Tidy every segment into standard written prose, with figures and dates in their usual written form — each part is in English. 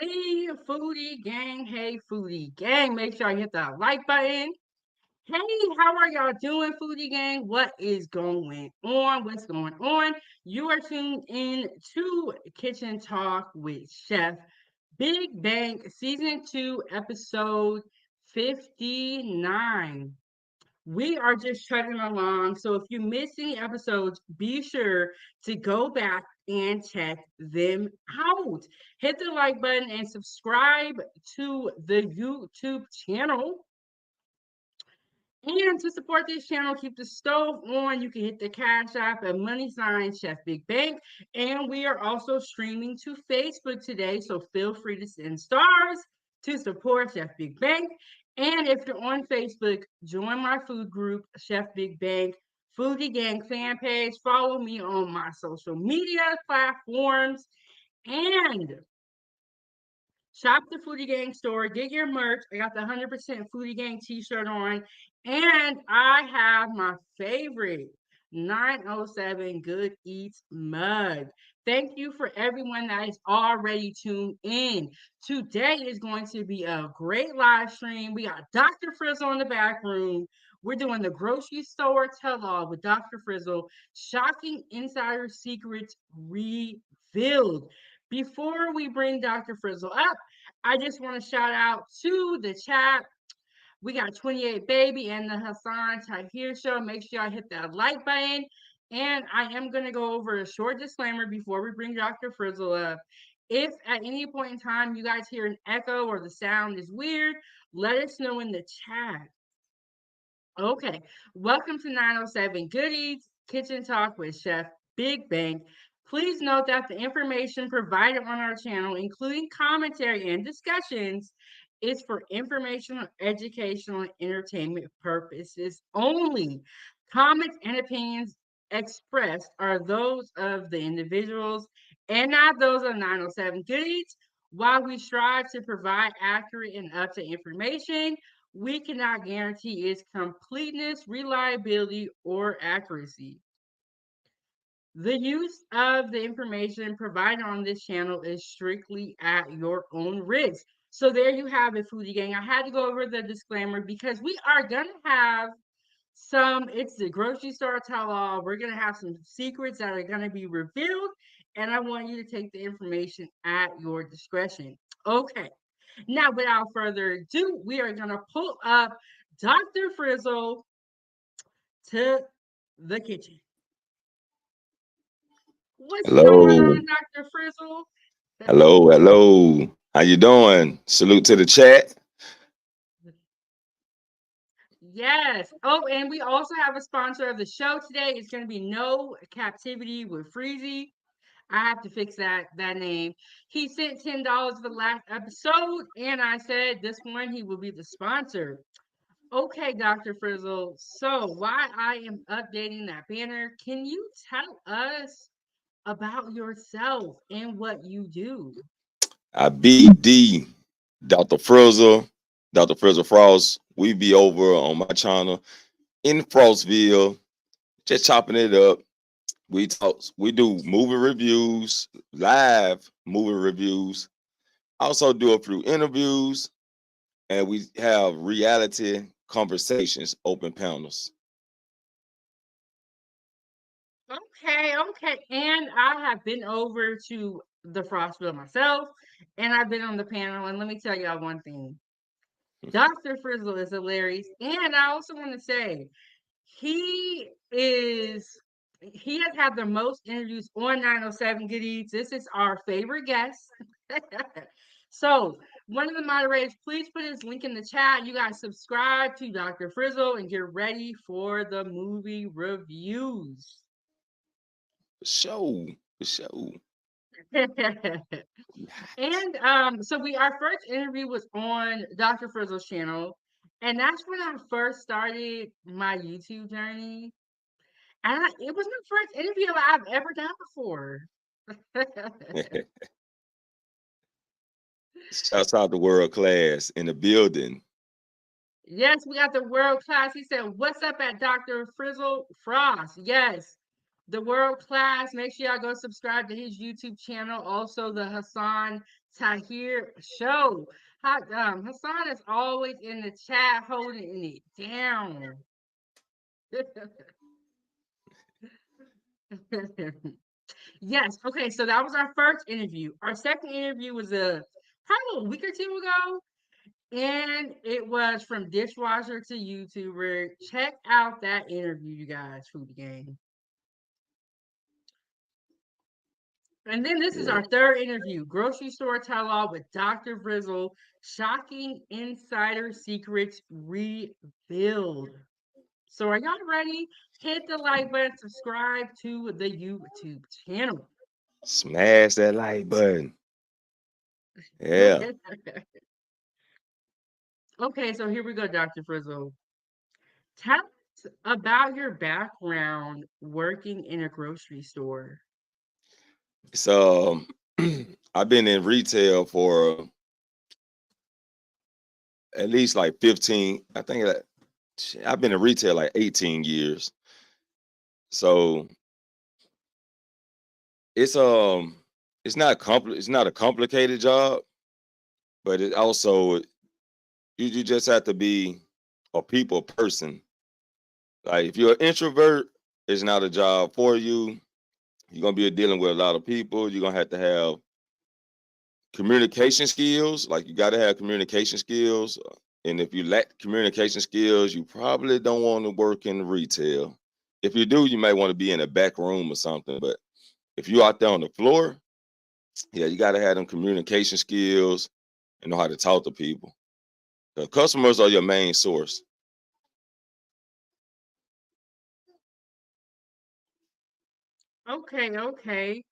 Hey, foodie gang. Hey, foodie gang. Make sure I hit that like button. Hey, how are y'all doing, foodie gang? What is going on? What's going on? You are tuned in to Kitchen Talk with Chef Big Bang, Season 2, Episode 59. We are just chugging along. So if you missed any episodes, be sure to go back and check them out. Hit the like button and subscribe to the YouTube channel. And to support this channel, keep the stove on. You can hit the Cash App at money sign Chef Big Bank. And we are also streaming to Facebook today. So feel free to send stars to support Chef Big Bank. And if you're on Facebook, join my food group, Chef Big Bank Foodie Gang fan page. Follow me on my social media platforms. And shop the Foodie Gang store, get your merch. I got the 100% Foodie Gang t-shirt on, and I have my favorite 907 Good Eats mug. Thank you for everyone that is already tuned in. Today is going to be a great live stream. We got Dr. Frizzle in the back room. We're doing the grocery store tell-all with Dr. Frizzle. Shocking insider secrets revealed. Before we bring Dr. Frizzle up, I just want to shout out to the chat. We got 28 Baby and the Hassan Tahir Show. Make sure y'all hit that like button. And I am going to go over a short disclaimer before we bring Dr. Frizzle up. If at any point in time you guys hear an echo or the sound is weird, let us know in the chat. Okay, welcome to 907 Goodies Kitchen Talk with Chef Big Bang. Please note that the information provided on our channel, including commentary and discussions, is for informational, educational, and entertainment purposes only. Comments and opinions expressed are those of the individuals and not those of 907 Goodies. While we strive to provide accurate and up-to-date information, we cannot guarantee its completeness, reliability, or accuracy. The use of the information provided on this channel is strictly at your own risk. So there you have it, Foodie Gang. I had to go over the disclaimer because we are going to have it's the grocery store tell-all. We're going to have some secrets that are going to be revealed, and I want you to take the information at your discretion. Okay. Now, without further ado, we are going to pull up Dr. Frizzle to the kitchen. What's going Hello, on, Dr. Frizzle? hello. How you doing? Salute to the chat. Yes. Oh, and we also have a sponsor of the show today. It's going to be No Captivity with Freezy. I have to fix that name. He sent $10 for the last episode, and I said this one he will be the sponsor. Okay, Dr. Frizzle. So while I am updating that banner, can you tell us about yourself and what you do? I BD Dr. Frizzle, Dr. Frizzle Frost. We be over on my channel in Frostville, just chopping it up. We do movie reviews, live movie reviews. Also do a few interviews, and we have reality conversations, open panels. Okay. And I have been over to the Frostville myself, and I've been on the panel. And let me tell y'all one thing. Dr. Frizzle is hilarious. And I also want to say he has had the most interviews on 907 Good Eats. This is our favorite guest. So one of the moderators, please put his link in the chat. You guys subscribe to Dr. Frizzle and get ready for the movie reviews. For sure. And so our first interview was on Dr. Frizzle's channel, and that's when I first started my YouTube journey. And it was my first interview I've ever done before. Shouts out to World Class in the building. Yes, we got the world class. He said, "What's up at Dr. Frizzle Frost?" Yes, the world class. Make sure y'all go subscribe to his YouTube channel. Also, the Hassan Tahir Show. Hassan is always in the chat holding it down. Yes. Okay. So that was our first interview. Our second interview was probably a week or two ago, and it was from dishwasher to YouTuber. Check out that interview, you guys. Foodie Gang. And then this is Yeah. our third interview, grocery store tell-all with Dr. Frizzle. Shocking insider secrets revealed. So are y'all ready? Hit the like button, subscribe to the YouTube channel. Smash that like button. Yeah. Okay, so here we go, Dr. Frizzle. Tell us about your background working in a grocery store. So I've been in retail for at least like 15. I think that I've been in retail like 18 years. So it's it's not a complicated job, but it also you just have to be a people person. Like if you're an introvert, it's not a job for you. You're gonna be dealing with a lot of people. You're gonna have to have communication skills. Like you got to have communication skills. And if you lack communication skills, you probably don't want to work in retail. If you do, you might want to be in a back room or something. But if you're out there on the floor, yeah, you got to have them communication skills and know how to talk to people. The customers are your main source. Okay, okay.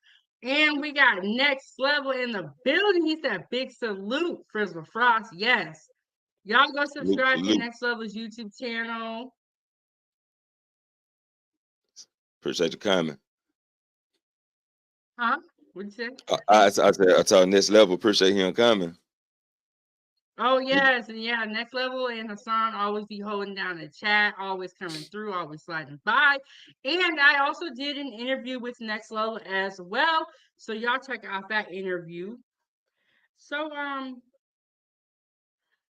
And we got next level in the building. He said, big salute, Frizzle Frost. Yes. Y'all go Salute, subscribe to salute. Next Level's YouTube channel. Appreciate you coming. Huh? What'd you say? I told next level. Appreciate him coming. Oh, He, yes. And yeah, Next Level and Hassan always be holding down the chat, always coming through, always sliding by. And I also did an interview with Next Level as well. So y'all check out that interview. So,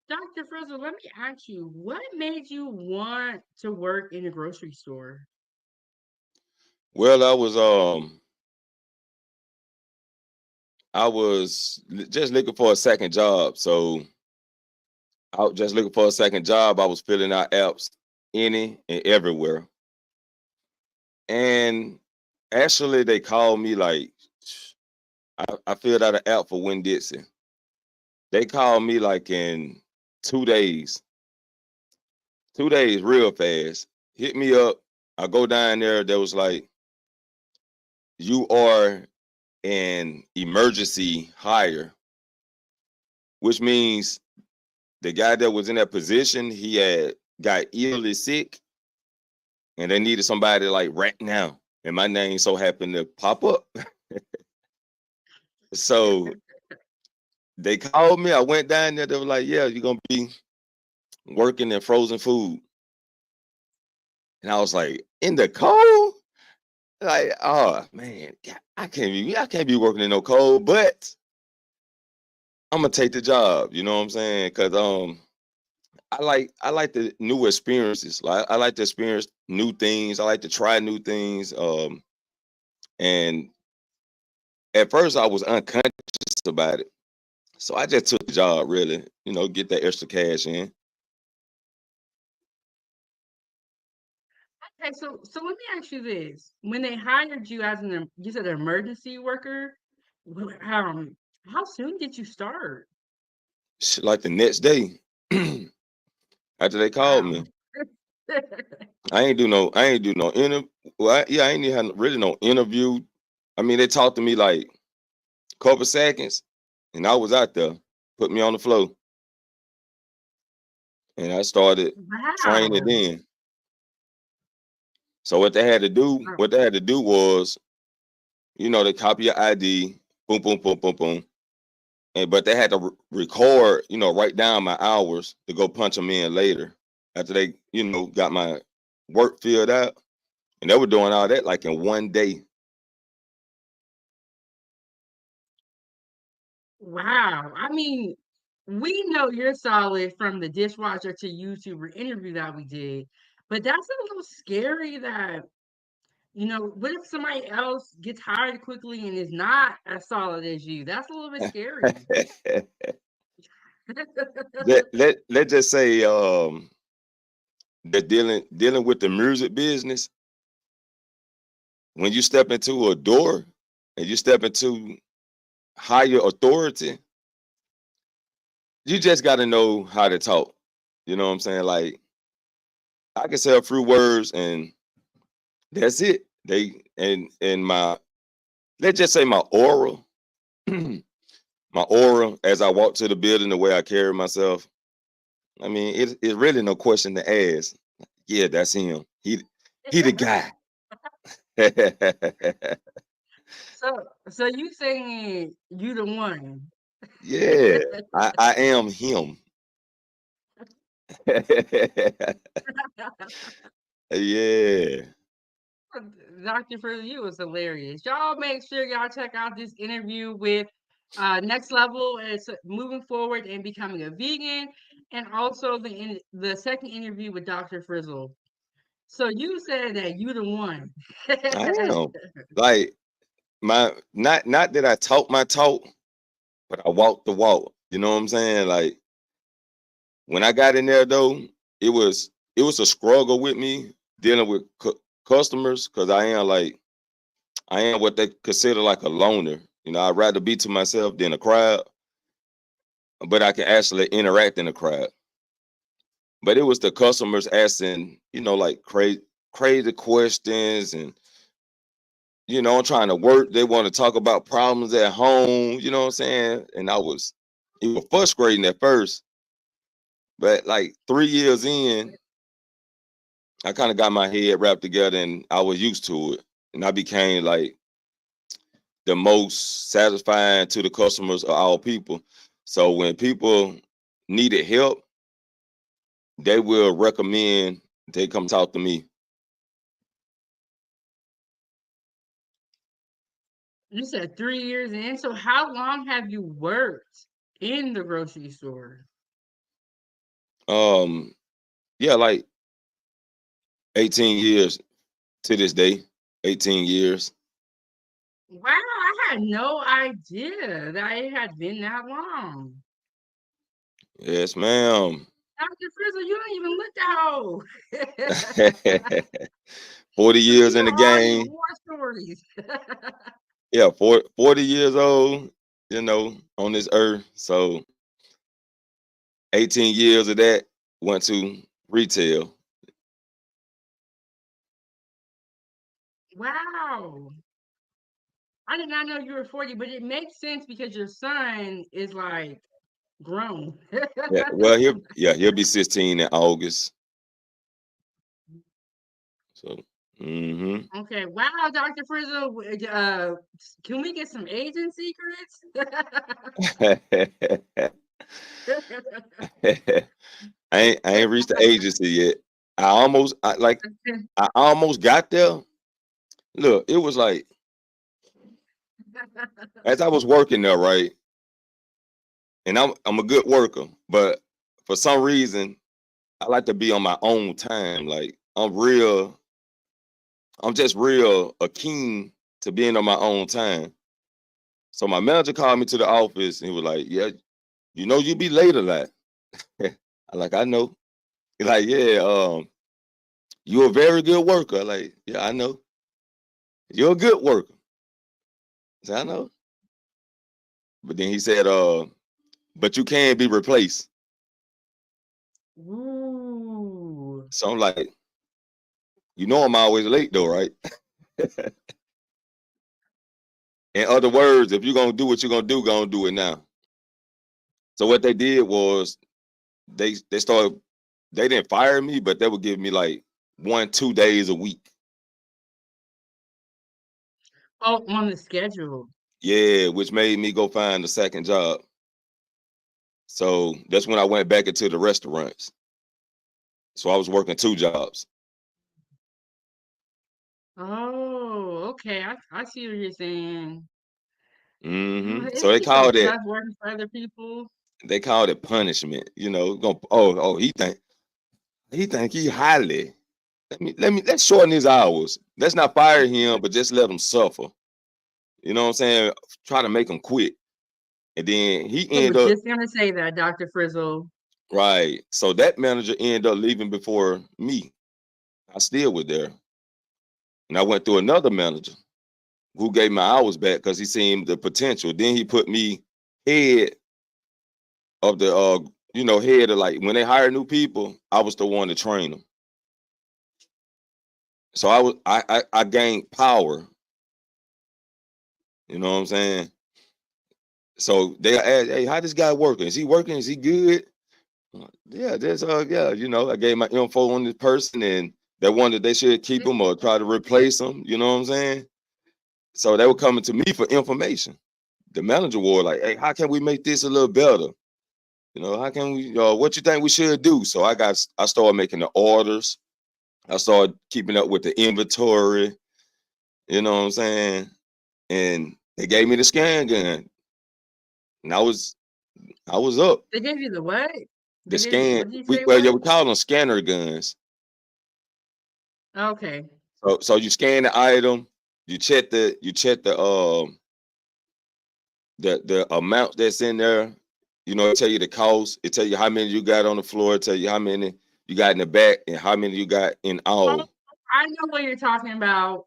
Dr. Frizzle, let me ask you, what made you want to work in a grocery store? well, just looking for a second job. So I was just looking for a second job. I was filling out apps any and everywhere. And actually, they called me like I filled out an app for Winn Dixie. They called me like in 2 days, 2 days, real fast. Hit me up. I go down there. There was like, you are an emergency hire, which means the guy that was in that position, he had got illy sick and they needed somebody like right now. And my name so happened to pop up. So they called me. I went down there. They were like, yeah, you're going to be working in frozen food. And I was like, in the cold? Like, oh man, I can't be working in no cold, but I'm gonna take the job, you know what I'm saying? Cause I like the new experiences. Like I like to experience new things. I like to try new things. And at first I was unconscious about it. So I just took the job really, get that extra cash in. Okay, so let me ask you this. When they hired you as you said an emergency worker, how soon did you start? Like the next day after they called Wow. me. I ain't do no interview. Well, I ain't even had really no interview. I mean, they talked to me like a couple seconds, and I was out there. Put me on the floor, and I started training Wow. then. So what they had to do was, they copy your ID, boom, boom, boom, boom, boom, and but they had to record, write down my hours to go punch them in later after they, got my work filled out, and they were doing all that like in one day. Wow. I mean, we know you're solid from the dishwasher to YouTuber interview that we did, but that's a little scary that, what if somebody else gets hired quickly and is not as solid as you? That's a little bit scary. Let's just say that dealing with the music business, when you step into a door and you step into higher authority, you just got to know how to talk. You know what I'm saying? Like, I can say a few words and that's it. They and my let's just say my aura, my aura as I walk to the building, the way I carry myself. I mean, it's really no question to ask. Yeah, that's him. He the guy. So you saying you the one? Yeah, I am him. Yeah. Dr. For You was hilarious. Y'all make sure y'all check out this interview with Next Level as moving forward and becoming a vegan, and also the second interview with Dr. Frizzle. So you said that you the one. I am. Like my not that I talk my talk, but I walk the walk. You know what I'm saying? Like when I got in there though, it was a struggle with me dealing with customers because I am what they consider like a loner. You know, I'd rather be to myself than a crowd, but I can actually interact in a crowd. But it was the customers asking, like crazy questions and I'm trying to work. They want to talk about problems at home, you know what I'm saying? And it was frustrating at first, but like 3 years in, I kind of got my head wrapped together and I was used to it. And I became like the most satisfying to the customers of all people. So when people needed help, they will recommend they come talk to me. You said 3 years in. So how long have you worked in the grocery store? Um, yeah, like 18 years to this day. 18 years. Wow, I had no idea that it had been that long. Yes, ma'am. Dr. Frizzle, you don't even look that old. 40 To years in hear the all these game. war stories. Yeah, 40 years old, on this earth. So 18 years of that went to retail. Wow. I did not know you were 40, but it makes sense because your son is like grown. Yeah, well, he'll be 16 in August. So, mm-hmm. Okay, wow, Dr. Frizzle, can we get some agent secrets? I ain't reached the agency yet. I almost got there. Look, it was like as I was working there, right? And I'm a good worker, but for some reason I like to be on my own time. Like I'm just real keen to being on my own time. So my manager called me to the office and he was like, "Yeah, you be late a lot." I like, I know. He's like, "Yeah, you're a very good worker." I like, "Yeah, I know. You're a good worker." I said, "I know." But then he said, but you can be replaced." Ooh. So I'm like, I'm always late though, right? In other words, if you're gonna do what you're gonna do it now. So what they did was they started they didn't fire me, but they would give me like 1-2 days a week. Oh, on the schedule. Yeah, which made me go find a second job. So that's when I went back into the restaurants. So I was working 2 jobs. Oh, okay. I see what you're saying. So Isn't he so tough working for other people? they called it punishment. He think he highly. Let's shorten his hours. Let's not fire him, but just let him suffer. You know what I'm saying? Try to make him quit. And then he I end was up just gonna say that, Dr. Frizzle. right. So that manager ended up leaving before me. I still was there. And I went through another manager who gave my hours back because he seen the potential. Then he put me head of the head of, like, when they hire new people, I was the one to train them. So I gained power. You know what I'm saying? So they asked, hey, how this guy working? Is he working? Is he good? Yeah, I gave my info on this person, and they wanted they should keep him or try to replace him. You know what I'm saying? So they were coming to me for information. The manager was like, hey, how can we make this a little better? How can we, what you think we should do? So I started making the orders. I started keeping up with the inventory. You know what I'm saying? And they gave me the scan gun, and I was up. They gave you the what? The They gave you scan, what did you we say it well, yeah, was? we call them scanner guns. Okay. So you scan the item, you check the amount that's in there. It tell you the cost. It tell you how many you got on the floor. It tell you how many you got in the back and how many you got in Oh, all. I know what you're talking about.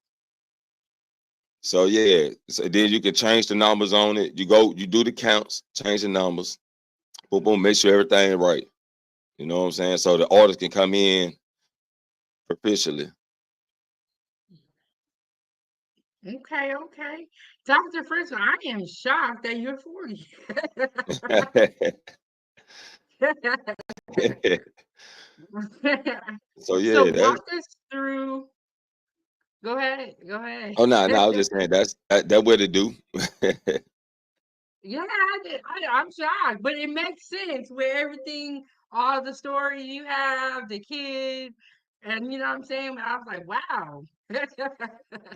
So yeah, so then you can change the numbers on it. You do the counts, change the numbers, boom, boom, make sure everything right. You know what I'm saying? So the orders can come in officially. Okay, okay. Dr. Frizzle, I am shocked that you're 40. So So yeah, walk us through. Go ahead. Go ahead. oh no, I was just saying that what it do. Yeah, I'm shocked, but it makes sense with everything, all the story you have, the kid, and you know what I'm saying? I was like, wow.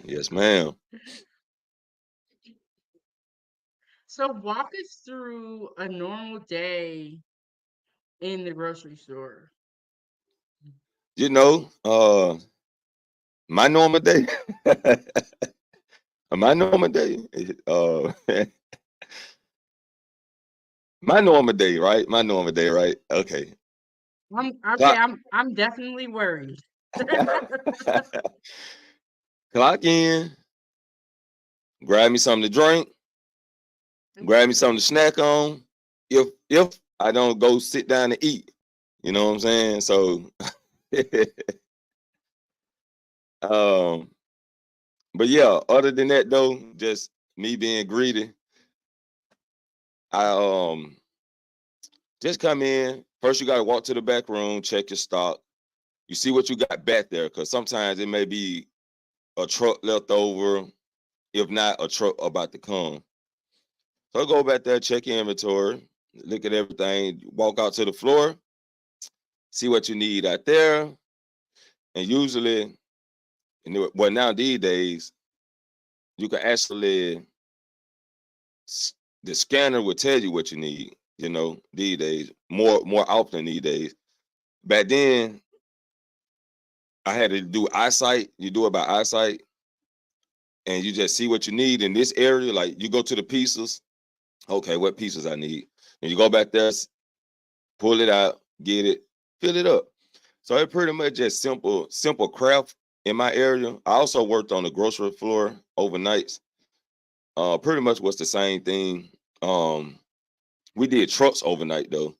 Yes, ma'am. So walk us through a normal day in the grocery store. You know, my normal day. My normal day. My normal day, right? My normal day, right? Okay. I'm okay, Clock, I'm definitely worried. clock in, grab me something to drink, grab me something to snack on. If I don't go sit down and eat, you know what I'm saying? So um, but yeah, other than that though, just me being greedy, I just come in. First you gotta walk to the back room, check your stock. You see what you got back there, because sometimes it may be a truck left over, if not a truck about to come. So go back there, check your inventory, look at everything, walk out to the floor, see what you need out there. And usually, well, now these days, you can actually, the scanner will tell you what you need, these days, more often these days. Back then, I had to do eyesight. You do it by eyesight, and you just see what you need in this area. Like you go to the pieces, okay, what pieces I need. And you go back there, pull it out, get it, fill it up. So it pretty much just simple craft in my area. I also worked on the grocery floor overnights. Pretty much was the same thing. Um, we did trucks overnight though.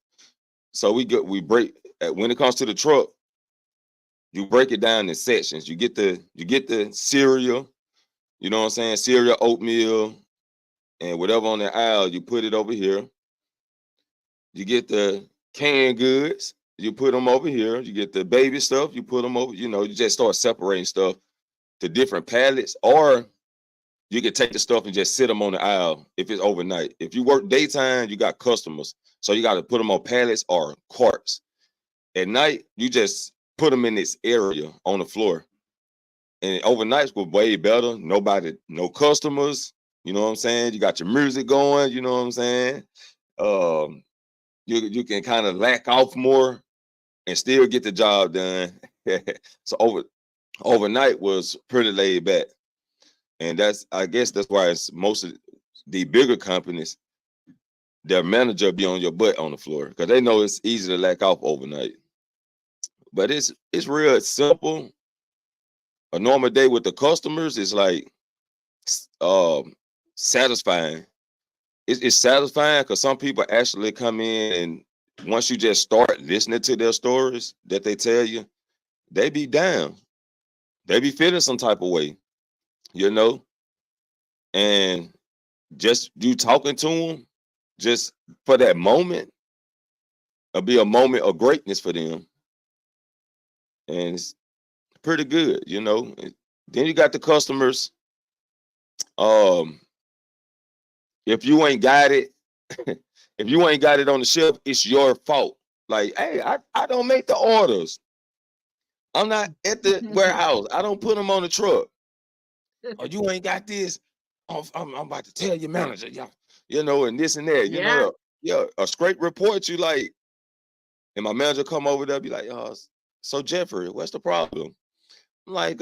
So we break when it comes to the truck, you break it down in sections. You get the cereal, you know what I'm saying? Cereal, oatmeal, and whatever on the aisle, you put it over here. You get the canned goods, you put them over here. You get the baby stuff, you put them over. You just start separating stuff to different pallets, or you can take the stuff and just sit them on the aisle if it's overnight. If you work daytime, you got customers, so you got to put them on pallets or carts. At night, you just put them in this area on the floor. And overnights were way better. Nobody, no customers. You know what I'm saying? You got your music going. You know what I'm saying? Um, you can kind of lack off more and still get the job done. So overnight was pretty laid back, and I guess that's why it's most of the bigger companies. Their manager be on your butt on the floor because they know it's easy to lack off overnight. But it's real simple. A normal day with the customers is like um satisfying. It's satisfying because some people actually come in and once you just start listening to their stories that they tell you, they be down. They be feeling some type of way, you know, and just you talking to them, just for that moment, it'll be a moment of greatness for them, and it's pretty good, you know. Then you got the customers. Um, if you ain't got it, if you ain't got it on the shelf, it's your fault. Like, hey, I don't make the orders. I'm not at the warehouse. I don't put them on the truck. Oh, you ain't got this. Oh, I'm about to tell your manager, yeah, you know, and this and that, you Yeah. know, yeah, a straight report. You like, and my manager come over there, be like, oh, so Jeffrey, what's the problem? I'm like,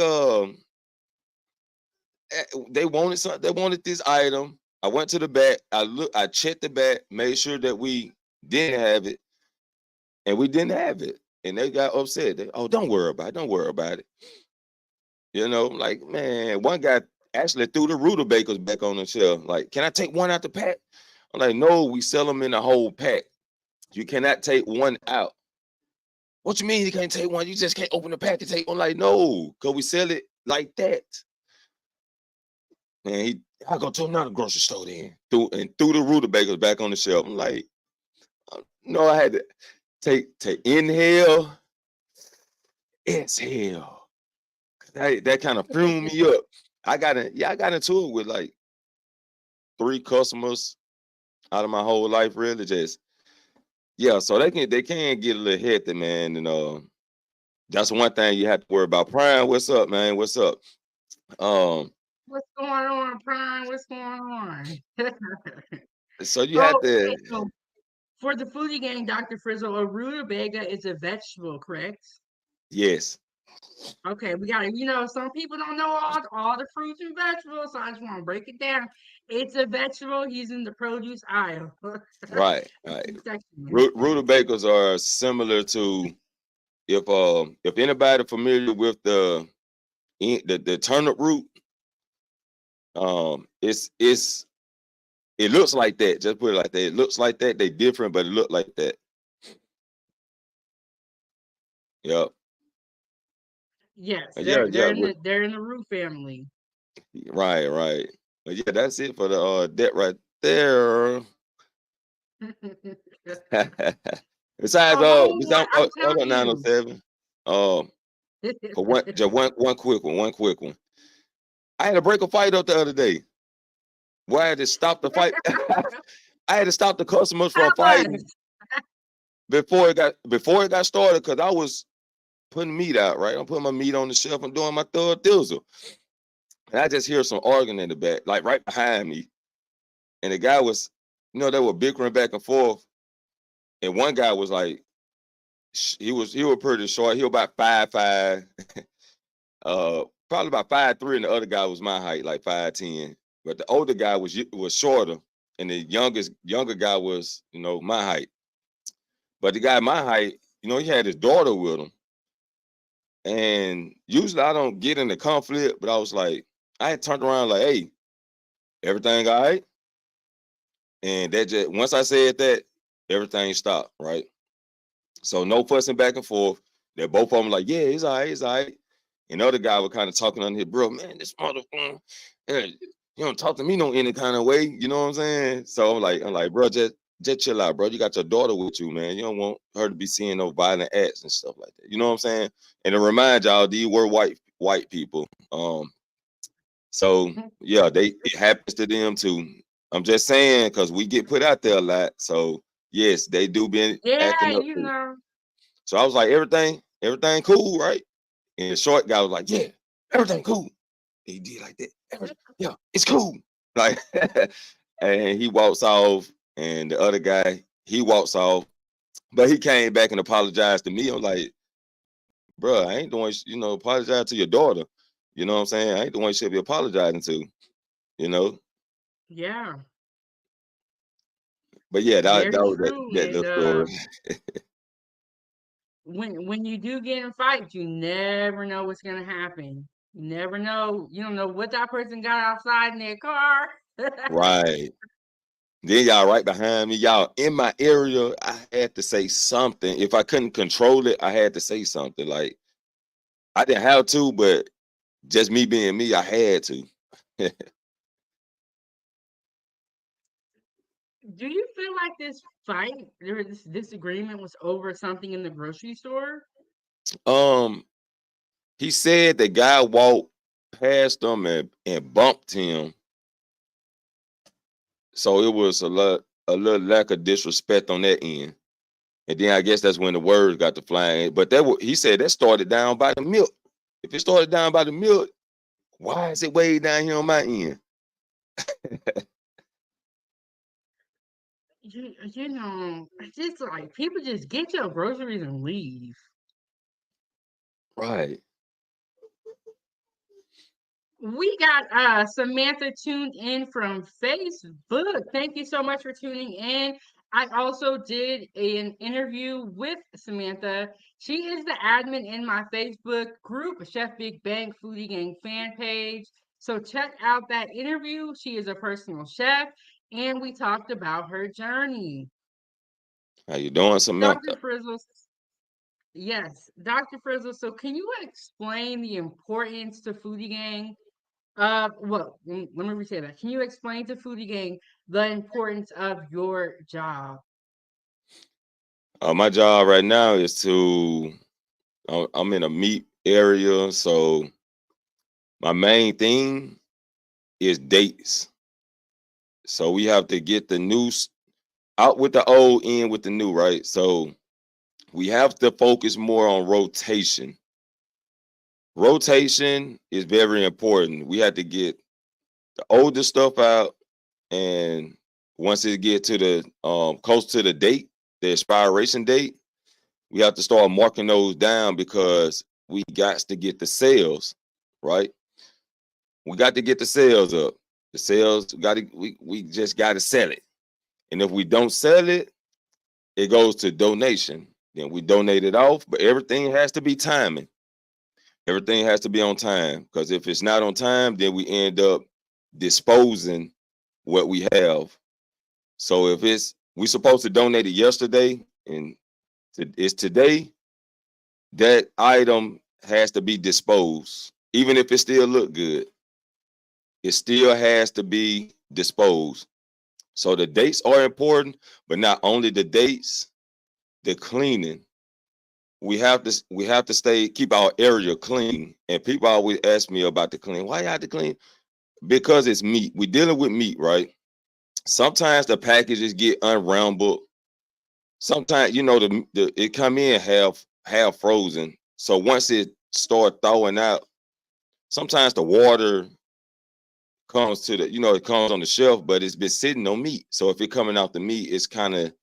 they wanted something. They wanted this item. I went to the back. I checked the back, made sure that we didn't have it, and we didn't have it. And they got upset. Oh, don't worry about it. Don't worry about it. You know, like, man, one guy actually threw the rutabagas back on the shelf. Like, can I take one out the pack? I'm like, no, we sell them in a whole pack. You cannot take one out. What you mean you can't take one? You just can't open the pack and take one? Like, no, because we sell it like that. Man, I go to another grocery store then, threw the rutabagas back on the shelf. I'm like, no, I had to take inhale, exhale. That kind of fumed me up. I got into it with like 3 customers out of my whole life, really. Just yeah, so they can get a little hectic, man. And that's one thing you have to worry about. Prime, what's up, man? What's up? Um, What's going on, Prime? What's going on? so you Oh, have to, okay. So for the foodie gang, Dr. Frizzle, a rutabaga is a vegetable, correct? yes, Okay, we got to, some people don't know all the fruits and vegetables, so I just want to break it down. It's a vegetable. He's in the produce aisle. right, It's right. the section. Rutabagas are similar to if anybody familiar with the turnip root, it's it looks like that. Just put it like that. It looks like that. They different, but it look like that. Yep. Yes, Yeah, they're yeah. in the root family. Right, right. But yeah, that's it for the that right there. Besides, Oh, besides, I'm hold telling on, you. 907. For one, just one quick one, I had to break a fight up the other day. Why I had to stop the fight? I had to stop the customers How from fighting much? before it got started because I was putting meat out. Right, I'm putting my meat on the shelf and doing my third thizzle, and I just hear some arguing in the back, like right behind me. And the guy was, they were bickering back and forth. And one guy was like, he was pretty short. He was about 5'5", probably about 5'3", and the other guy was my height, like 5'10". But the older guy was shorter, and the younger guy was, my height. But the guy my height, he had his daughter with him. And usually I don't get into conflict, but I was like, I had turned around like, hey, everything all right? And that just once I said that, everything stopped, right? So no fussing back and forth. They're both of them like, yeah, it's all right, it's all right. And the other guy was kind of talking on his bro, man, this motherfucker, you don't talk to me no any kind of way, you know what I'm saying? So I'm like, bro, just chill out, bro. You got your daughter with you, man. You don't want her to be seeing no violent acts and stuff like that. You know what I'm saying? And to remind y'all, these were white people. So yeah, it happens to them too. I'm just saying because we get put out there a lot. So yes, they do be Yeah, acting up you too. know. So I was like, everything cool, right? And the short guy was like, yeah, everything cool. He did like that. Yeah, it's cool. Like, and he walks off, and the other guy, he walks off, but he came back and apologized to me. I'm like, bro, I ain't doing, apologize to your daughter. You know what I'm saying? I ain't the one you should be apologizing to, you know. Yeah, But yeah, that very was true. that And little story. when you do get in fights, you never know what's gonna happen. You never know. You don't know what that person got outside in their car. Right. Then y'all right behind me. Y'all in my area. I had to say something. If I couldn't control it, I had to say something. Like, I didn't have to, but just me being me, I had to. Do you feel like this fight, this disagreement was over something in the grocery store? um, he said the guy walked past him and bumped him. So it was a little lack of disrespect on that end. And then I guess that's when the words got to flying. But he said that started down by the milk. If it started down by the milk, why is it way down here on my end? You know, it's just like people just get your groceries and leave. Right. We got Samantha tuned in from Facebook. Thank you so much for tuning in. I also did an interview with Samantha. She is the admin in my Facebook group, Chef Big Bang Foodie Gang fan page. So check out that interview. She is a personal chef, and we talked about her journey. How you doing, Dr. Samantha? Frizzle, yes, Dr. Frizzle. So can you explain the importance to Foodie Gang? Well, let me re-say that. Can you explain to Foodie Gang the importance of your job? My job right now is I'm in a meat area, so my main thing is dates. So we have to get the new out with the old, in with the new, right? So we have to focus more on rotation. Rotation is very important. We have to get the older stuff out, and once it get to the close to the date, the expiration date, we have to start marking those down because we got to get the sales, right? We got to get the sales up. The sales got to we just got to sell it. And if we don't sell it, it goes to donation. Then we donate it off, but everything has to be timing. Everything has to be on time because if it's not on time, then we end up disposing what we have. So if we supposed to donate it yesterday and it's today, that item has to be disposed. Even if it still look good, it still has to be disposed. So the dates are important, but not only the dates, the cleaning. We have to keep our area clean. And people always ask me about the clean. Why you have to clean? Because it's meat. We're dealing with meat, right? Sometimes the packages get unrambled. Sometimes the it come in half frozen. So once it start thawing out, sometimes the water comes to it comes on the shelf, but it's been sitting on meat. So if it coming out the meat, it's kind of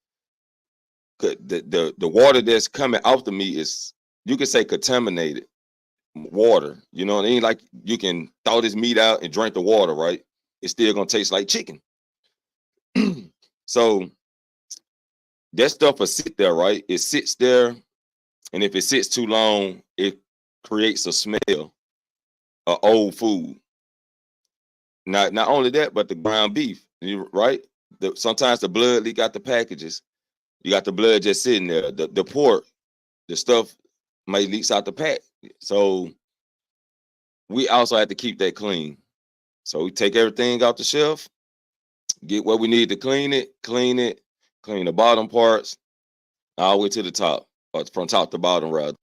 the water that's coming out the meat is, you could say, contaminated water. You know what I mean? Like, you can thaw this meat out and drink the water, right? It's still gonna taste like chicken. So that stuff will sit there, right? It sits there, and if it sits too long, it creates a smell of old food. Not only that, but the ground beef, right? Sometimes the blood leak out the packages. You got the blood just sitting there. The pork, the stuff might leaks out the pack. So we also have to keep that clean. So we take everything off the shelf, get what we need to clean it, clean the bottom parts all the way to the top, or from top to bottom rather.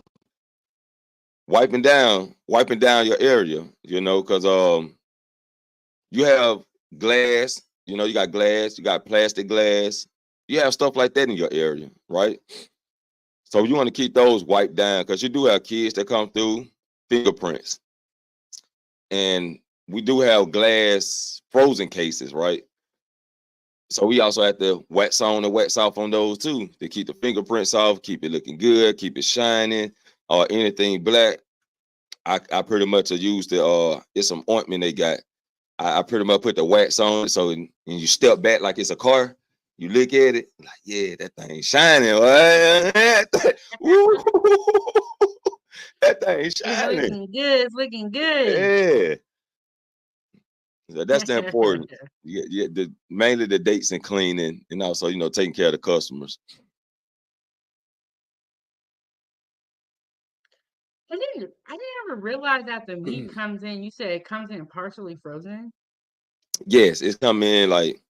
Wiping down your area, because you have glass, you got glass, you got plastic glass, you have stuff like that in your area, right? So you want to keep those wiped down because you do have kids that come through, fingerprints. And we do have glass frozen cases, right? So we also have to wax on and wax off on those too to keep the fingerprints off, keep it looking good, keep it shining, or anything black. I pretty much use it's some ointment they got. I pretty much put the wax on it, so and you step back like it's a car. You look at it, like, yeah, that thing shining. Woo, that thing It's shining. looking good. It's looking good. Yeah. So that's the important. Mainly the dates and cleaning, and also taking care of the customers. I didn't ever realize that the meat comes in. You said it comes in partially frozen. Yes, it's coming in like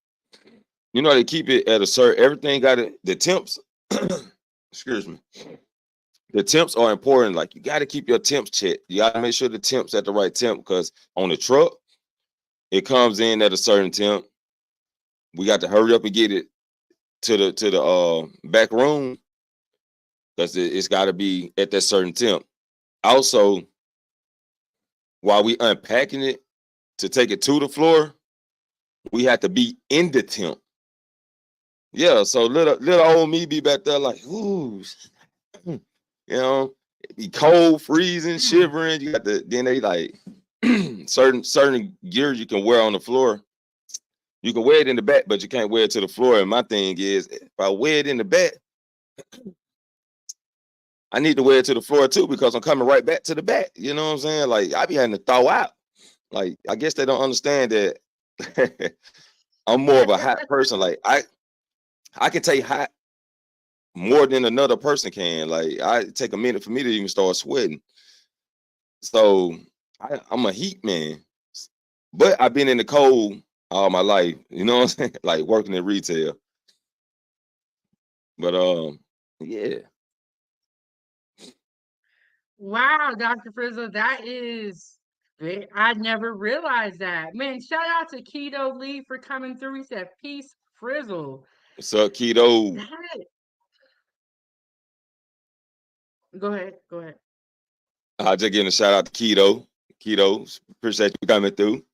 they keep it at a certain. Everything got it. The temps. Excuse me. The temps are important. Like you got to keep your temps checked. You got to make sure the temps at the right temp because on the truck it comes in at a certain temp. We got to hurry up and get it to the back room because it's got to be at that certain temp. Also, while we unpacking it to take it to the floor, we have to be in the temp. Yeah, so little old me be back there like, ooh, it be cold, freezing, shivering. You got then they like certain gear you can wear on the floor. You can wear it in the back, but you can't wear it to the floor. And my thing is, if I wear it in the back, I need to wear it to the floor too because I'm coming right back to the back. You know what I'm saying? Like I be having to thaw out. Like I guess they don't understand that I'm more of a hot person. Like I can take hot more than another person can. Like I take a minute for me to even start sweating. So I'm a heat man. But I've been in the cold all my life. You know what I'm saying? Like working in retail. But yeah. Wow, Dr. Frizzle, that is I never realized that. Man, shout out to Keto Lee for coming through. He said, "Peace, Frizzle." What's up, Keto? That, go ahead. Go ahead. Just giving a shout out to Keto. Keto, appreciate you coming through.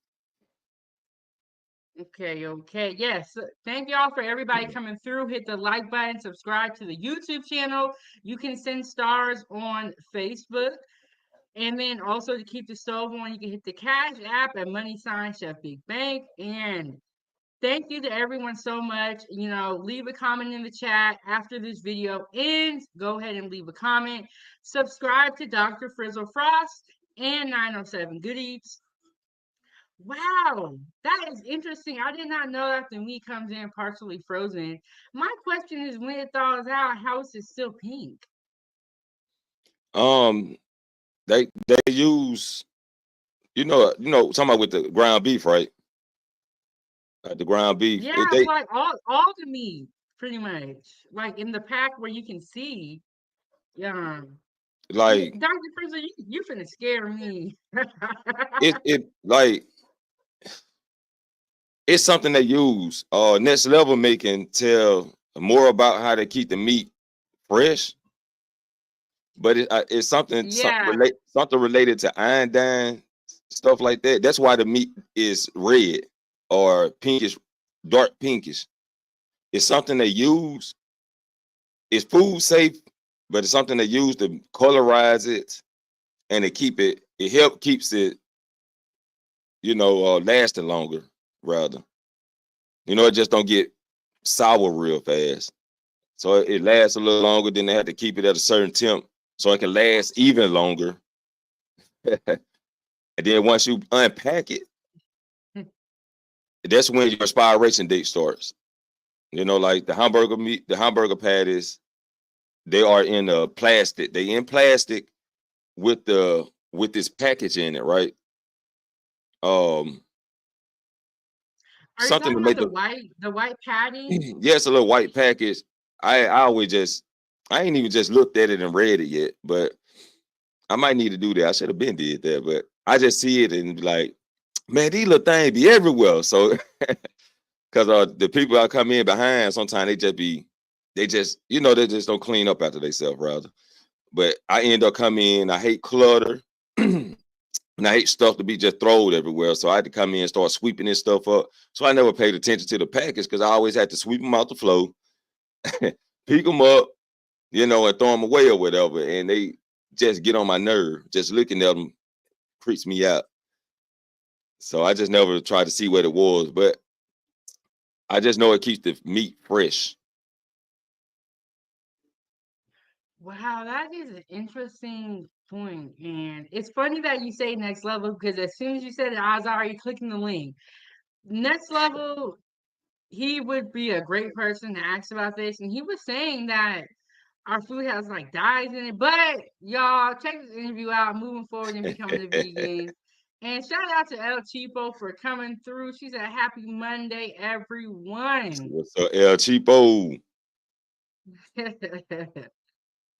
Okay. Yes. Thank y'all for everybody coming through. Hit the like button, subscribe to the YouTube channel. You can send stars on Facebook. And then also to keep the stove on, you can hit the Cash app at money sign Chef Big Bank. And thank you to everyone so much. Leave a comment in the chat after this video ends. Go ahead and leave a comment. Subscribe to Dr. Frizzle Frost and 907 Good Eats. Wow, that is interesting. I did not know that the meat comes in partially frozen. My question is when it thaws out, how is it still pink? They use talking about with the ground beef, right? The ground beef. Yeah, it's like all the meat, pretty much. Like in the pack where you can see. Yeah. Like Dr. Frizzle, you finna scare me. it like it's something they use. Next level making tell more about how they keep the meat fresh, but it's something Yeah. something related to iodine stuff like that. That's why the meat is red or pinkish, dark pinkish. It's something they use. It's food safe, but it's something they use to colorize it and to keep it. It keeps it, lasting longer. Rather, it just don't get sour real fast. So it lasts a little longer. Then they have to keep it at a certain temp so it can last even longer. And then once you unpack it, that's when your expiration date starts. Like the hamburger meat, the hamburger patties, they are in plastic. They in plastic with this package in it, right? Are you Something talking to about make the white patty? yes, a little white package. I always I ain't even just looked at it and read it yet, but I might need to do that. I should have been did that, but I just see it and be like, man, these little things be everywhere. So because the people I come in behind, sometimes they just don't clean up after themselves, rather. But I end up coming in, I hate clutter. And I hate stuff to be just thrown everywhere. So I had to come in and start sweeping this stuff up. So I never paid attention to the package because I always had to sweep them out the floor, pick them up, and throw them away or whatever. And they just get on my nerve. Just looking at them creeps me out. So I just never tried to see what it was. But I just know it keeps the meat fresh. Wow, that is an interesting point. And it's funny that you say next level because as soon as you said it, I was already clicking the link. Next level, he would be a great person to ask about this. And he was saying that our food has like dyes in it. But y'all, check this interview out, moving forward and becoming a vegan. And shout out to El Cheapo for coming through. She said, Happy Monday, everyone. What's up, El Cheapo?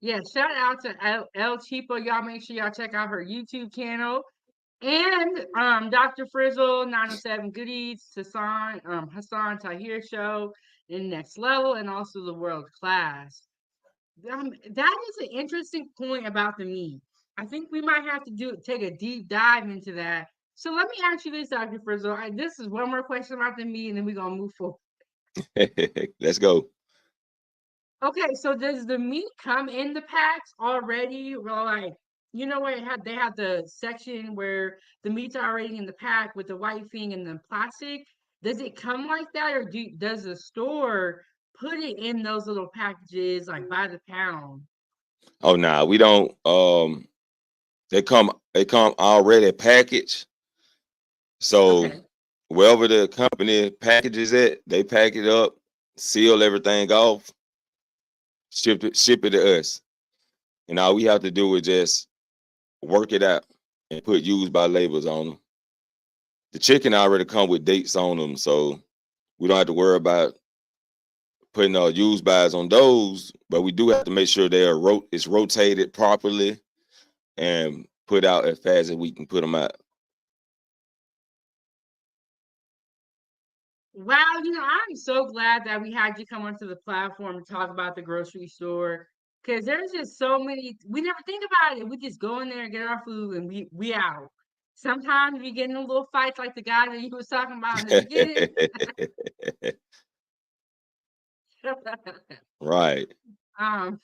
Yeah, shout out to El Cheapo. Y'all make sure y'all check out her YouTube channel. And Dr. Frizzle, 907 Goodies, Hassan Tahir Show, and Next Level, and also the World Class. That is an interesting point about the meat. I think we might have to take a deep dive into that. So let me ask you this, Dr. Frizzle. This is one more question about the meat, and then we're gonna move forward. Let's go. Okay, so does the meat come in the packs already? Well, like where they have the section where the meat's already in the pack with the white thing and the plastic. Does it come like that, or does the store put it in those little packages like by the pound? Oh nah, we don't. They come already packaged. So Okay. wherever the company packages it, they pack it up, seal everything off, ship it to us. And all we have to do is just work it out and put used by labels on them. The chicken already come with dates on them, so we don't have to worry about putting used buys on those. But we do have to make sure it's rotated properly and put out as fast as we can put them out. Wow, I'm so glad that we had you come onto the platform and talk about the grocery store because there's just so many. We never think about it. We just go in there and get our food and we out. Sometimes we get in a little fights like the guy that you was talking about in the beginning. Right. um,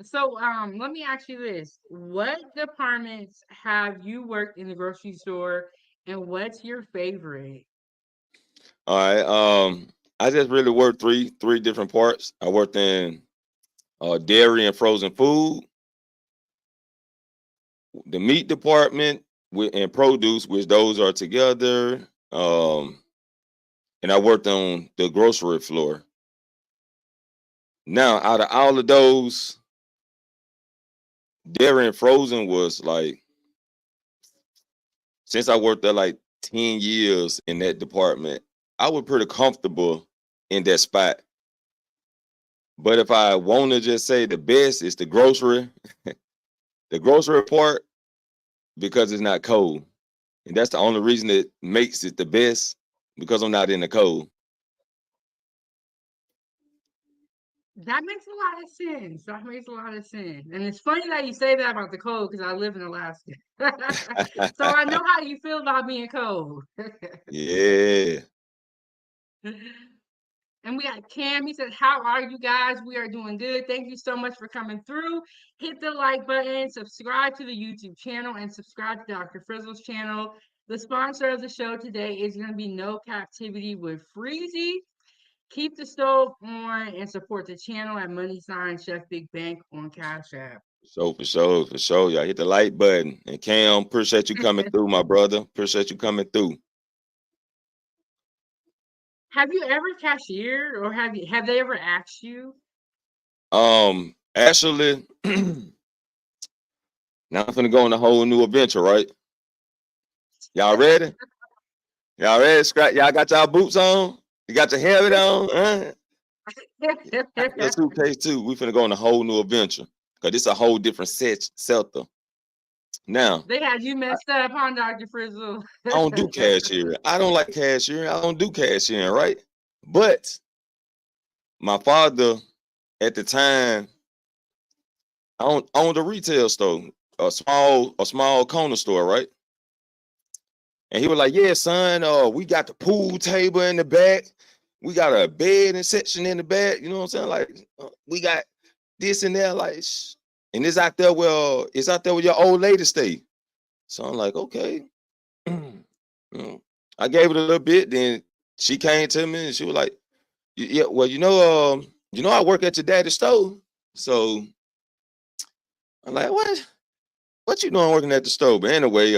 so let me ask you this: what departments have you worked in the grocery store, and what's your favorite? All right. I just really worked three different parts. I worked in dairy and frozen food, the meat department and produce, which those are together. And I worked on the grocery floor. Now, out of all of those, dairy and frozen was like, since I worked there like 10 years in that department, I was pretty comfortable in that spot. But if I want to just say the best is the grocery part, because it's not cold. And that's the only reason it makes it the best, because I'm not in the cold. That makes a lot of sense. That makes a lot of sense. And it's funny that you say that about the cold because I live in Alaska. So I know how you feel about being cold. Yeah. And we got Cam. He said, How are you guys? We are doing good. Thank you so much for coming through. Hit the like button, subscribe to the YouTube channel, and subscribe to Dr. Frizzle's channel. The sponsor of the show today is going to be No Captivity with Freezy. Keep the stove on and support the channel at Money Sign Chef Big Bank on Cash App. So for sure. Y'all hit the like button. And Cam, appreciate you coming through, my brother. Appreciate you coming through. Have you ever cashiered, or have they ever asked you? Actually, now I'm gonna go on a whole new adventure, right? Y'all ready? Y'all ready? Scrap, y'all got y'all boots on? You got your helmet on? Your suitcase too. We finna go on a whole new adventure. Cause this a whole different sector. Now, They had you messed up, huh, Dr. Frizzle? I don't do cashiering. I don't like cashiering. I don't do cashiering, right? But my father at the time owned a retail store. a small corner store, right? And he was like, "Yeah, son, we got the pool table in the back. We got a bed and section in the back. You know what I'm saying? Like, we got this and that, like, and it's out there where your old lady stay." So I'm like, okay. Mm. I gave it a little bit. Then she came to me and she was like, Yeah, well, I work at your daddy's store." So I'm like, what you doing working at the store?" But anyway,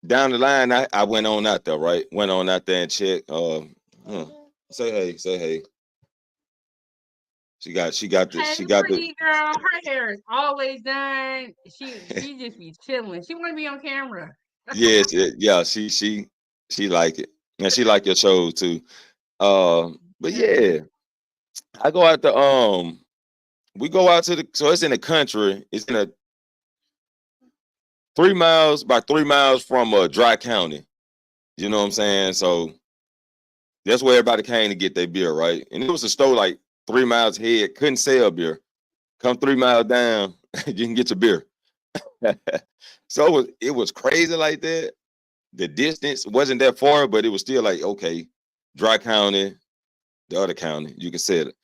down the line, I went on out there, right? Went on out there and checked. Huh. Say hey. Hey, She got the pretty girl. Her hair is always done. She just be chilling. She want to be on camera. yes, yeah, she like it. And she like your show too. But Yes. yeah, I go out we go out so it's in the country. It's in a 3 miles, about 3 miles from Dry County. You know what I'm saying? So that's where everybody came to get their beer, right? And it was a store like 3 miles ahead, couldn't sell beer. Come 3 miles down, you can get your beer. So it was crazy like that. The distance wasn't that far, but it was still like, okay, Dry County, the other county, you can sell it.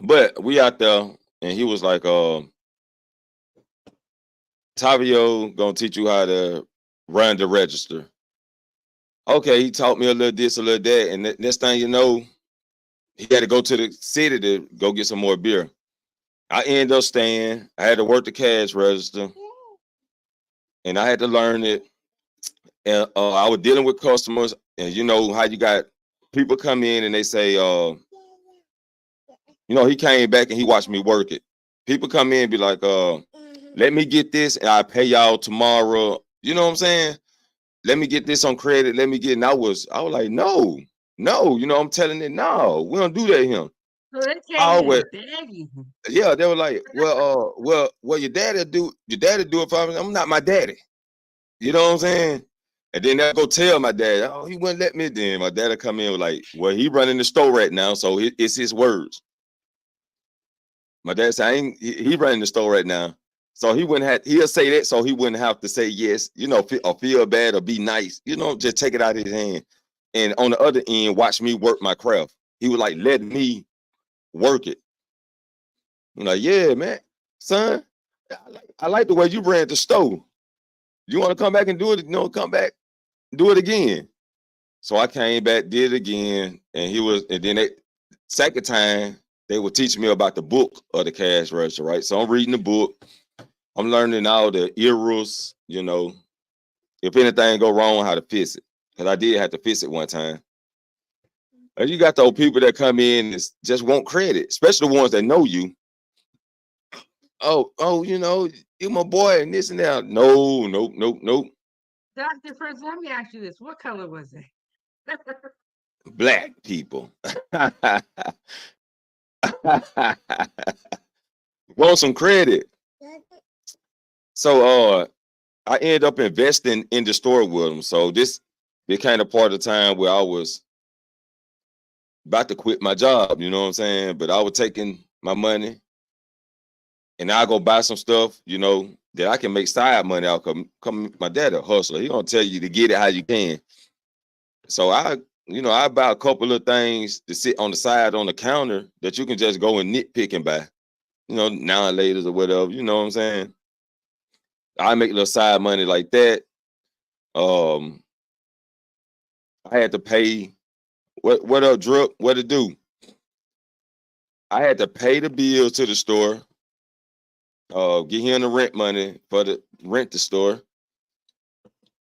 But we out there, and he was like, Tavio gonna teach you how to run the register. Okay, he taught me a little this, a little that, and next thing you know, he had to go to the city to go get some more beer. I ended up staying. I had to work the cash register, and I had to learn it. And I was dealing with customers, and you know how you got people come in and they say, he came back and he watched me work it. People come in and be like, let me get this and I pay y'all tomorrow. You know what I'm saying? Let me get this on credit. Let me get, and I was like, no, I'm telling it, no, we don't do that here. So they I came in always, and begging. yeah, they were like, well, your daddy do it for me. I'm not my daddy. You know what I'm saying? And then they'll go tell my dad, oh, he wouldn't let me. Then my dad'll come in with like, well, he running the store right now, so it's his words. My dad said, he running the store right now. So he'll say that so he wouldn't have to say yes, or feel bad or be nice, just take it out of his hand. And on the other end, watch me work my craft. He was like, let me work it. I'm like, yeah, man, son, I like the way you ran the store. You want to come back and do it? Come back, do it again. So I came back, did it again, and then second time they were teaching me about the book of the cash register, right? So I'm reading the book, I'm learning all the errors, if anything go wrong, how to fix it. Because I did have to fix it one time. And you got those people that come in and just want credit, especially the ones that know you. Oh, you my boy and this and that. No, nope, nope, nope. Dr. Frizzle, let me ask you this. What color was it? Black people. Want some credit. So I ended up investing in the store with them. So this became a part of the time where I was about to quit my job, you know what I'm saying? But I was taking my money and I go buy some stuff, that I can make side money out. Come my dad a hustler. He gonna tell you to get it how you can. So I buy a couple of things to sit on the side on the counter that you can just go and nitpick and buy, now and later or whatever, you know what I'm saying? I make a little side money like that. Um, I had to pay what up, Drip? What to do? I had to pay the bills to the store, get him the rent money for the rent the store.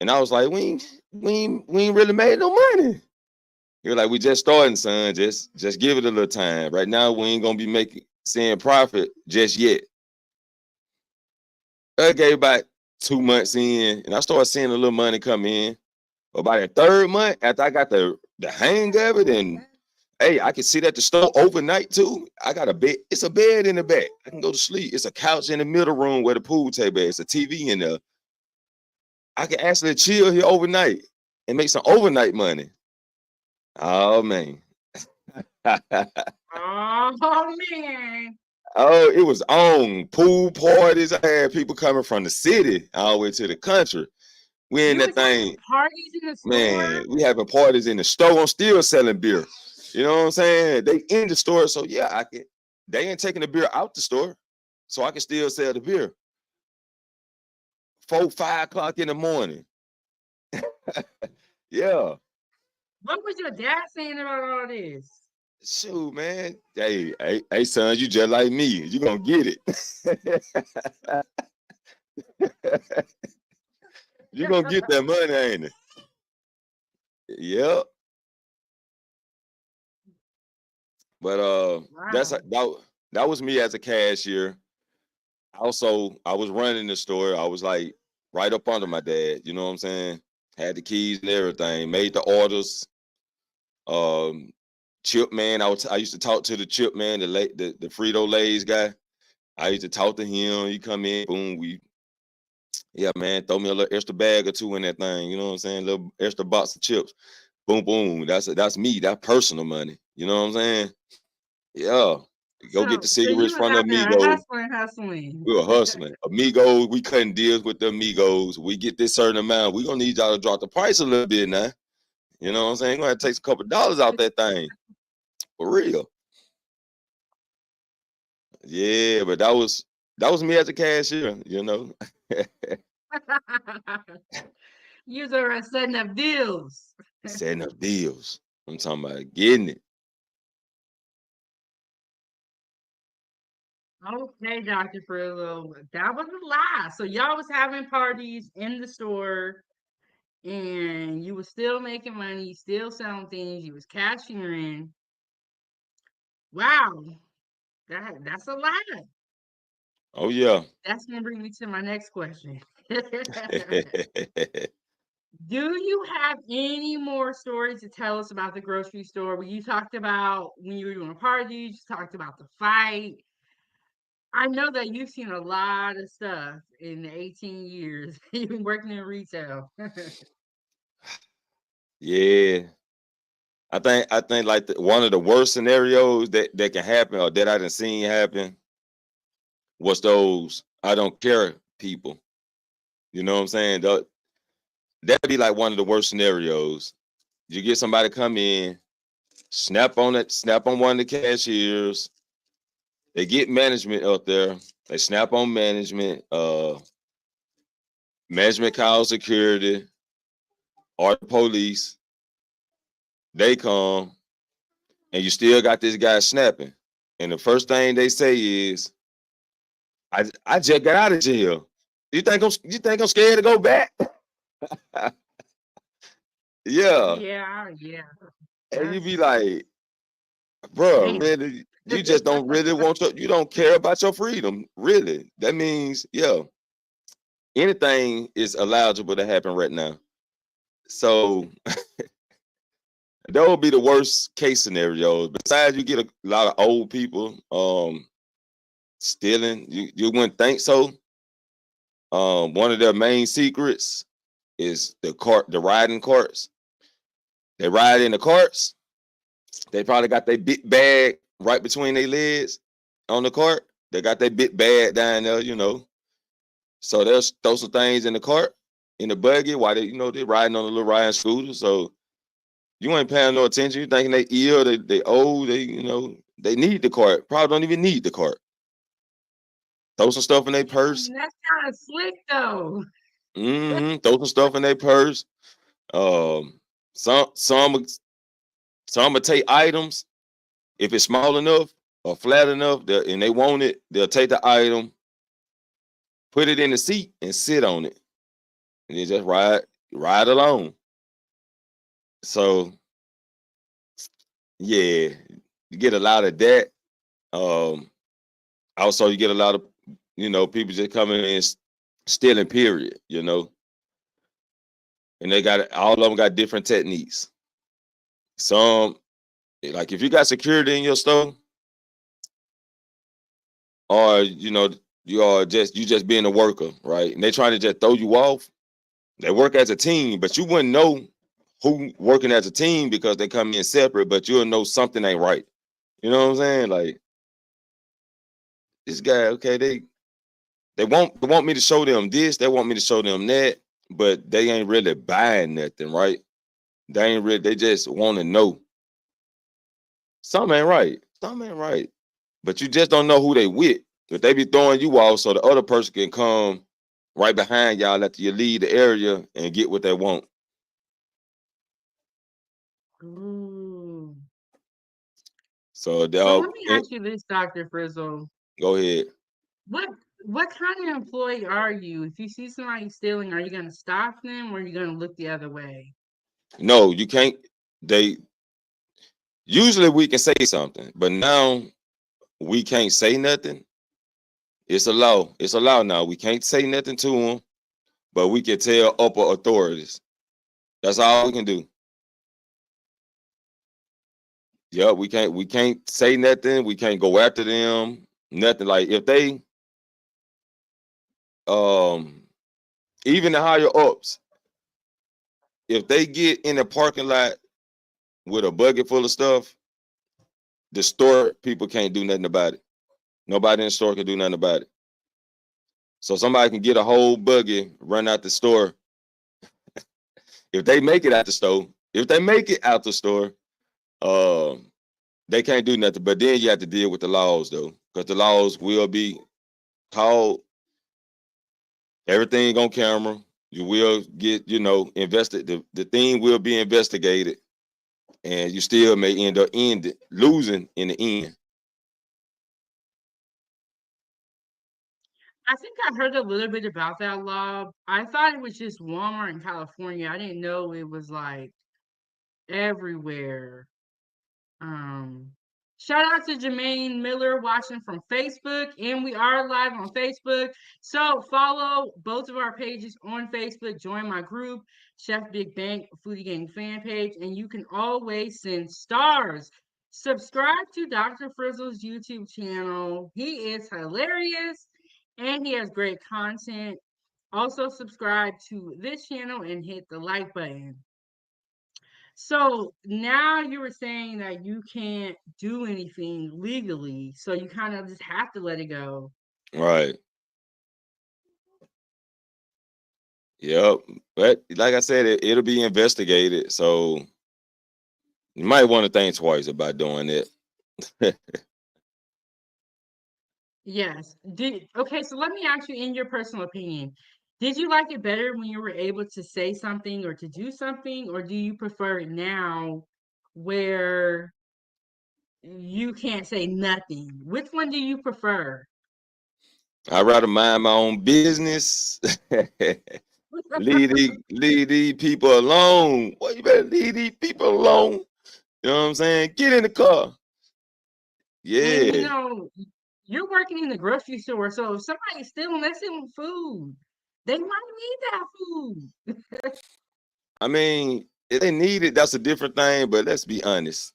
And I was like, we ain't really made no money. He was like, we just starting, son. Just give it a little time. Right now, we ain't gonna be seeing profit just yet. I gave about 2 months in, and I started seeing a little money come in. About the third month, after I got the hang of it, and hey, I can sit at the store overnight too. I got a bed. It's a bed in the back. I can go to sleep. It's a couch in the middle room where the pool table is. It's a TV in there. I can actually chill here overnight and make some overnight money. Oh man. Oh, man. Oh, it was on pool parties. I had people coming from the city all the way to the country. We in You that was having thing, parties in the store? man. We having parties in the store. I'm still selling beer. You know what I'm saying? They in the store, so yeah, I can. They ain't taking the beer out the store, so I can still sell the beer. 4, 5 o'clock in the morning. Yeah. What was your dad saying about all this? Shoot, man. Hey, son, you just like me. You gonna get it. You gonna get that money, ain't it? Yep. But Wow. that was me as a cashier. Also, I was running the store. I was like right up under my dad. You know what I'm saying? Had the keys and everything. Made the orders. Um, Chip man, I used to talk to the Chip man, the Frito Lay's guy. I used to talk to him. He come in, boom, yeah, man, throw me a little extra bag or two in that thing. You know what I'm saying? A little extra box of chips. Boom, boom. That's me. That personal money. You know what I'm saying? Yeah. Go get the So you cigarettes was from the out there Amigos. hustling. We were hustling. Amigos, we cutting deals with the Amigos. We get this certain amount. We gonna need y'all to drop the price a little bit now. You know what I'm saying? Gonna have to take a couple dollars out that thing. For real. Yeah, but that was me as a cashier, you know. You were setting up deals. Setting up deals. I'm talking about getting it. Okay, Dr. Frizzle, that was a lie. So y'all was having parties in the store and you was still making money, still selling things, you was cashing in. Wow, that's a lie. Oh yeah. That's gonna bring me to my next question. Do you have any more stories to tell us about the grocery store? When you talked about when you were doing a party, you just talked about the fight. I know that you've seen a lot of stuff in the 18 years you've been working in retail. Yeah. I think like one of the worst scenarios that can happen or that I done seen happen was those I don't care people. You know what I'm saying? That'd be like one of the worst scenarios. You get somebody come in, snap on one of the cashiers. They get management up there. They snap on management. Management calls security or the police. They come, and you still got this guy snapping. And the first thing they say is, "I just got out of jail. You think I'm scared to go back?" Yeah, Yeah, yeah. and you be That's like, "Bro, damn. really? You just don't really you don't care about your freedom, really? That means, yeah, anything is allowable to happen right now." So that would be the worst case scenario. Besides, you get a lot of old people stealing. You wouldn't think so. One of their main secrets is the riding carts. They ride in the carts. They probably got their big bag right between their legs on the cart. They got their big bag down there, you know. So they'll throw some things in the cart, in the buggy while they riding on a little riding scooter. So you ain't paying no attention. You thinking they ill, they old, they need the cart. Probably don't even need the cart. Throw some stuff in their I purse. mean, that's kind of slick though. Throw some stuff in their purse. Um, some some some will take items if it's small enough or flat enough, and they want it. They'll take the item, put it in the seat, and sit on it, and they just ride along. So yeah, you get a lot of that. Um, Also, you get a lot of people just coming in and stealing. Period. And they got all of them got different techniques. Some like if you got security in your store, or you just being a worker, right? And they trying to just throw you off. They work as a team, but you wouldn't know who working as a team because they come in separate. But you'll know something ain't right. You know what I'm saying? Like this guy, okay, they want me to show them this, they want me to show them that, but they ain't really buying nothing, right? They ain't really, they just want to know. Something ain't right. Something ain't right. But you just don't know who they with. If they be throwing you off so the other person can come right behind y'all after you leave the area and get what they want. Ooh. So So let they'll me ask you this, Dr. Frizzle. go ahead. What what kind of employee are you? If you see somebody stealing, are you gonna stop them or are you gonna look the other way? No, you can't. They usually we can say something, but now we can't say nothing. It's a law. It's a law now. We can't say nothing to them, but we can tell upper authorities. That's all we can do. Yeah, we can't say nothing. We can't go after them. Nothing like if they um even the higher ups, if they get in the parking lot with a bucket full of stuff, the store people can't do nothing about it. Nobody in the store can do nothing about it. So somebody can get a whole buggy, run out the store. If they make it out the store, if they make it out the store, um, they can't do nothing. But then you have to deal with the laws though, because the laws will be called. Everything on camera. You will get, invested. The thing will be investigated, and you still may end up losing in the end. I think I heard a little bit about that law. I thought it was just Walmart in California. I didn't know it was like everywhere. Um, Shout out to Jermaine Miller watching from Facebook, and we are live on Facebook. So follow both of our pages on Facebook. Join my group, Chef Big Bank Foodie Gang fan page, and you can always send stars. Subscribe to Dr. Frizzle's YouTube channel. He is hilarious, and he has great content. Also subscribe to this channel and hit the like button. So now you were saying that you can't do anything legally, so you kind of just have to let it go. Right. Yep. But like I said, it'll be investigated. So you might want to think twice about doing it. Yes. Okay, so let me ask you in your personal opinion. Did you like it better when you were able to say something or to do something, or do you prefer it now where you can't say nothing? Which one do you prefer? I'd rather mind my own business. leave these people alone. Well, you better leave these people alone. You know what I'm saying? Get in the car. And Yeah. you're working in the grocery store, so if somebody's stealing, they're stealing food. They might need that food. I mean, if they need it, that's a different thing. But let's be honest.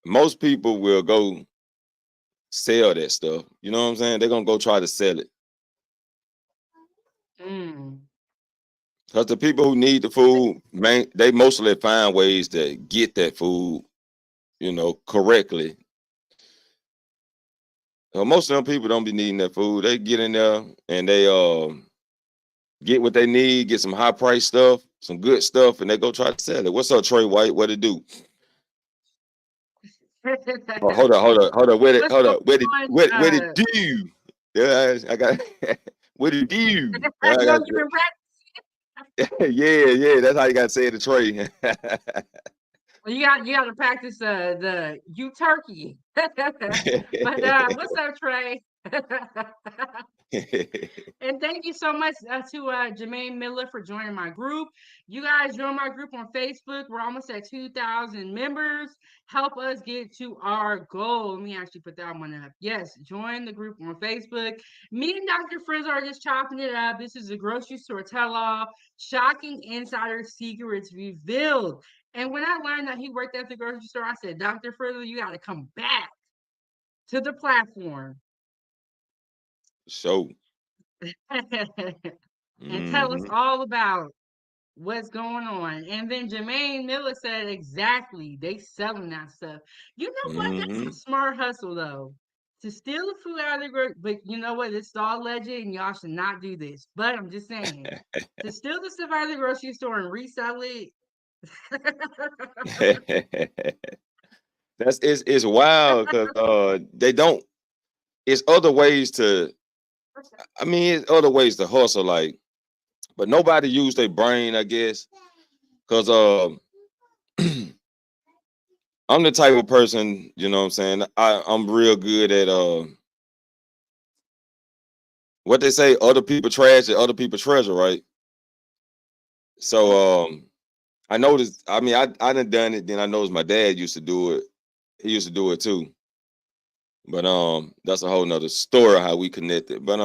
Most people will go sell that stuff. You know what I'm saying? They're gonna go try to sell it. Mm. Because the people who need the food, man, they mostly find ways to get that food, correctly. Most of them people don't be needing that food. They get in there and they get what they need, get some high price stuff, some good stuff, and they go try to sell it. What's up, Trey White? What it do? Oh, hold on. Where did What's hold going up? Where did on? where it do? Yeah, I got what it do? I I know got you've been yeah. That's how you gotta say it to Trey. well, you got to practice the you turkey. But what's up, Trey? And thank you so much to Jermaine Miller for joining my group. You guys join my group on Facebook. We're almost at 2,000 members. Help us get to our goal. Let me actually put that one up. Yes, join the group on Facebook. Me and Dr. Frizzle are just chopping it up. This is a grocery store tell-all. Shocking insider secrets revealed. And when I learned that he worked at the grocery store, I said, Dr. Frizzle, you got to come back to the platform. So, And tell us hmm all about what's going on. And then Jermaine Miller said exactly they selling that stuff. You know what? That's hmm a smart hustle though. To steal the food out of the grocery, but you know what? It's all legend, and y'all should not do this. But I'm just saying, to steal the stuff out of the grocery store and resell it. It's wild because they don't. It's other ways to. I mean, it's other ways to hustle, like, but nobody use their brain, I guess, because I'm the type of person, you know what I'm saying. I'm real good at what they say, other people trash and other people treasure, right? So I noticed. I mean, I done it. Then I noticed my dad used to do it. He used to do it too. But that's a whole nother story how we connected. But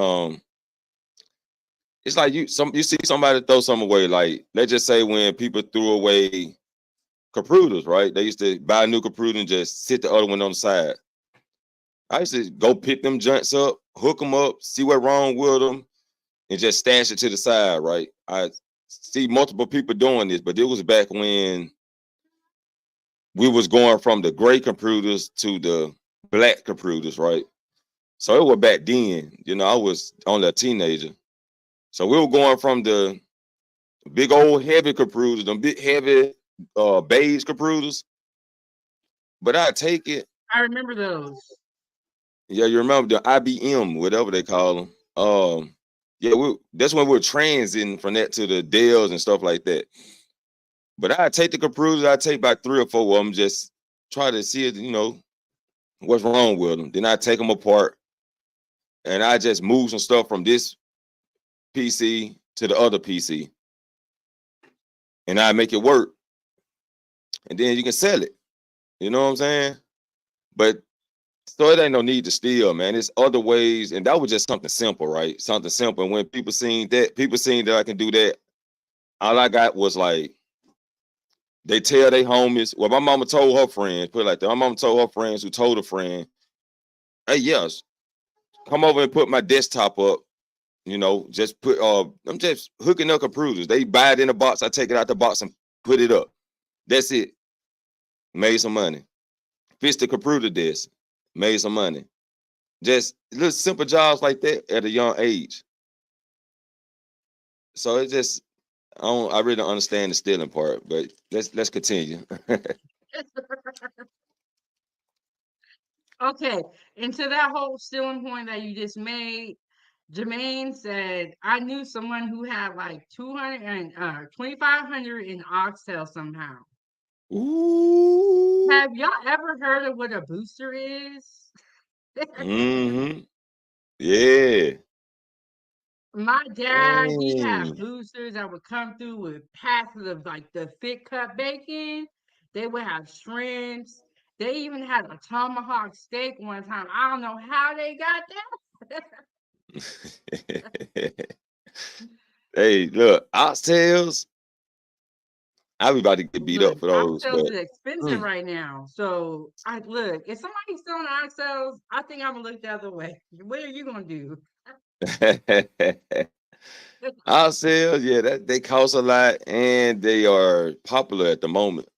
it's like you see somebody throw something away. Like, let's just say when people threw away computers, right? They used to buy a new computer and just sit the other one on the side. I used to go pick them joints up, hook them up, see what's wrong with them, and just stash it to the side, right? I see multiple people doing this, but it was back when we was going from the gray computers to the black computers, right? So it was back then. You know, I was only a teenager. So we were going from the big old heavy computers, them big heavy beige computers. But I take it. I remember those. Yeah, you remember the IBM, whatever they call them. Yeah, that's when we were transiting from that to the Dells and stuff like that. But I take the computers, I take about 3 or 4 of them, just try to see it, what's wrong with them. Then I take them apart and I just move some stuff from this PC to the other PC, and I make it work, and then you can sell it. You know what I'm saying? But so it ain't no need to steal, man. It's other ways, and that was just something simple, right? Something simple. And when people seen that I can do that. All I got was like they tell their homies. Well, my mama told her friends, put it like that. My mama told her friends who told a friend, "Hey, yes, come over and put my desktop up. Just put I'm just hooking up computers. They buy it in a box. I take it out the box and put it up. That's it. Made some money. Fixed the computer desk. Made some money. Just little simple jobs like that at a young age. So it just I really don't understand the stealing part, but let's continue. Okay, and to that whole stealing point that you just made, Jermaine said, I knew someone who had like 200 and 2,500 in oxtail somehow. Ooh. Have y'all ever heard of what a booster is? Mm-hmm. Yeah. My dad, he had Dang. boosters that would come through with packs of like the thick cut bacon. They would have shrimps. They even had a tomahawk steak one time. I don't know how they got that. Hey, look, oxtails. I be about to get beat up Look, for those, oxtails but is expensive mm. right now. So I look, if somebody's selling oxtails, I think I'm gonna look the other way. What are you gonna do? oxtails, yeah, that they cost a lot and they are popular at the moment.